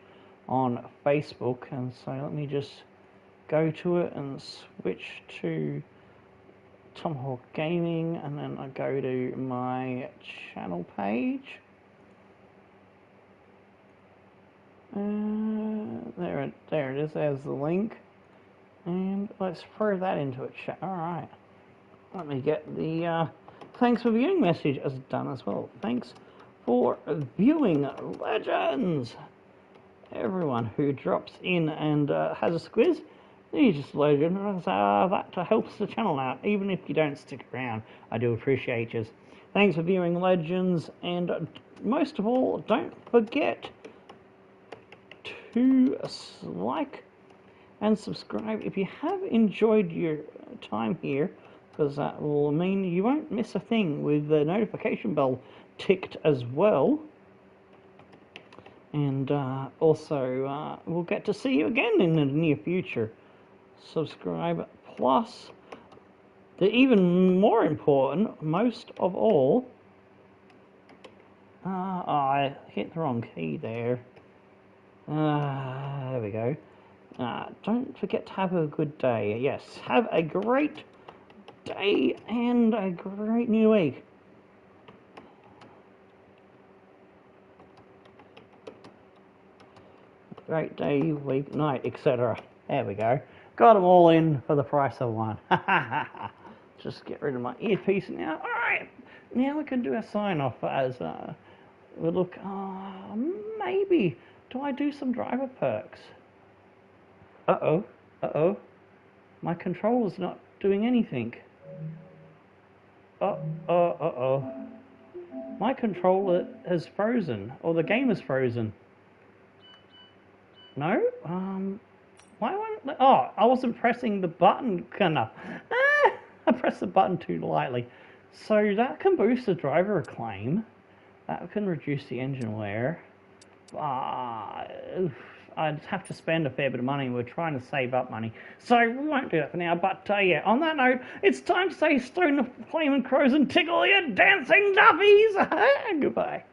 on Facebook, and so let me just go to it and switch to Tomahawk Gaming, and then I go to my channel page. There it is. There's the link, and let's throw that into a chat. All right. Let me get the thanks for viewing message as done as well. Thanks for viewing, legends. Everyone who drops in and has a squiz, you're just a legend. That helps the channel out, even if you don't stick around. I do appreciate you. Thanks for viewing, legends, and most of all, don't forget to like and subscribe if you have enjoyed your time here, because that will mean you won't miss a thing with the notification bell ticked as well. And also, we'll get to see you again in the near future. Subscribe, plus, the even more important, most of all, I hit the wrong key there. There we go. Don't forget to have a good day. Yes, have a great day and a great new week. Great day, week, night, etc. There we go. Got them all in for the price of one. Just get rid of my earpiece now. Alright, now we can do a sign off as we look. Maybe. Do I do some driver perks? Uh-oh. My controller's not doing anything. Uh-oh. My controller has frozen, or the game is frozen. No? Why won't it? Oh, I wasn't pressing the button enough. I pressed the button too lightly. So that can boost the driver acclaim. That can reduce the engine wear. I'd have to spend a fair bit of money. We're trying to save up money, so we won't do that for now. But yeah, on that note, it's time to say stone the flame and crows and tickle your dancing Duffies. Goodbye.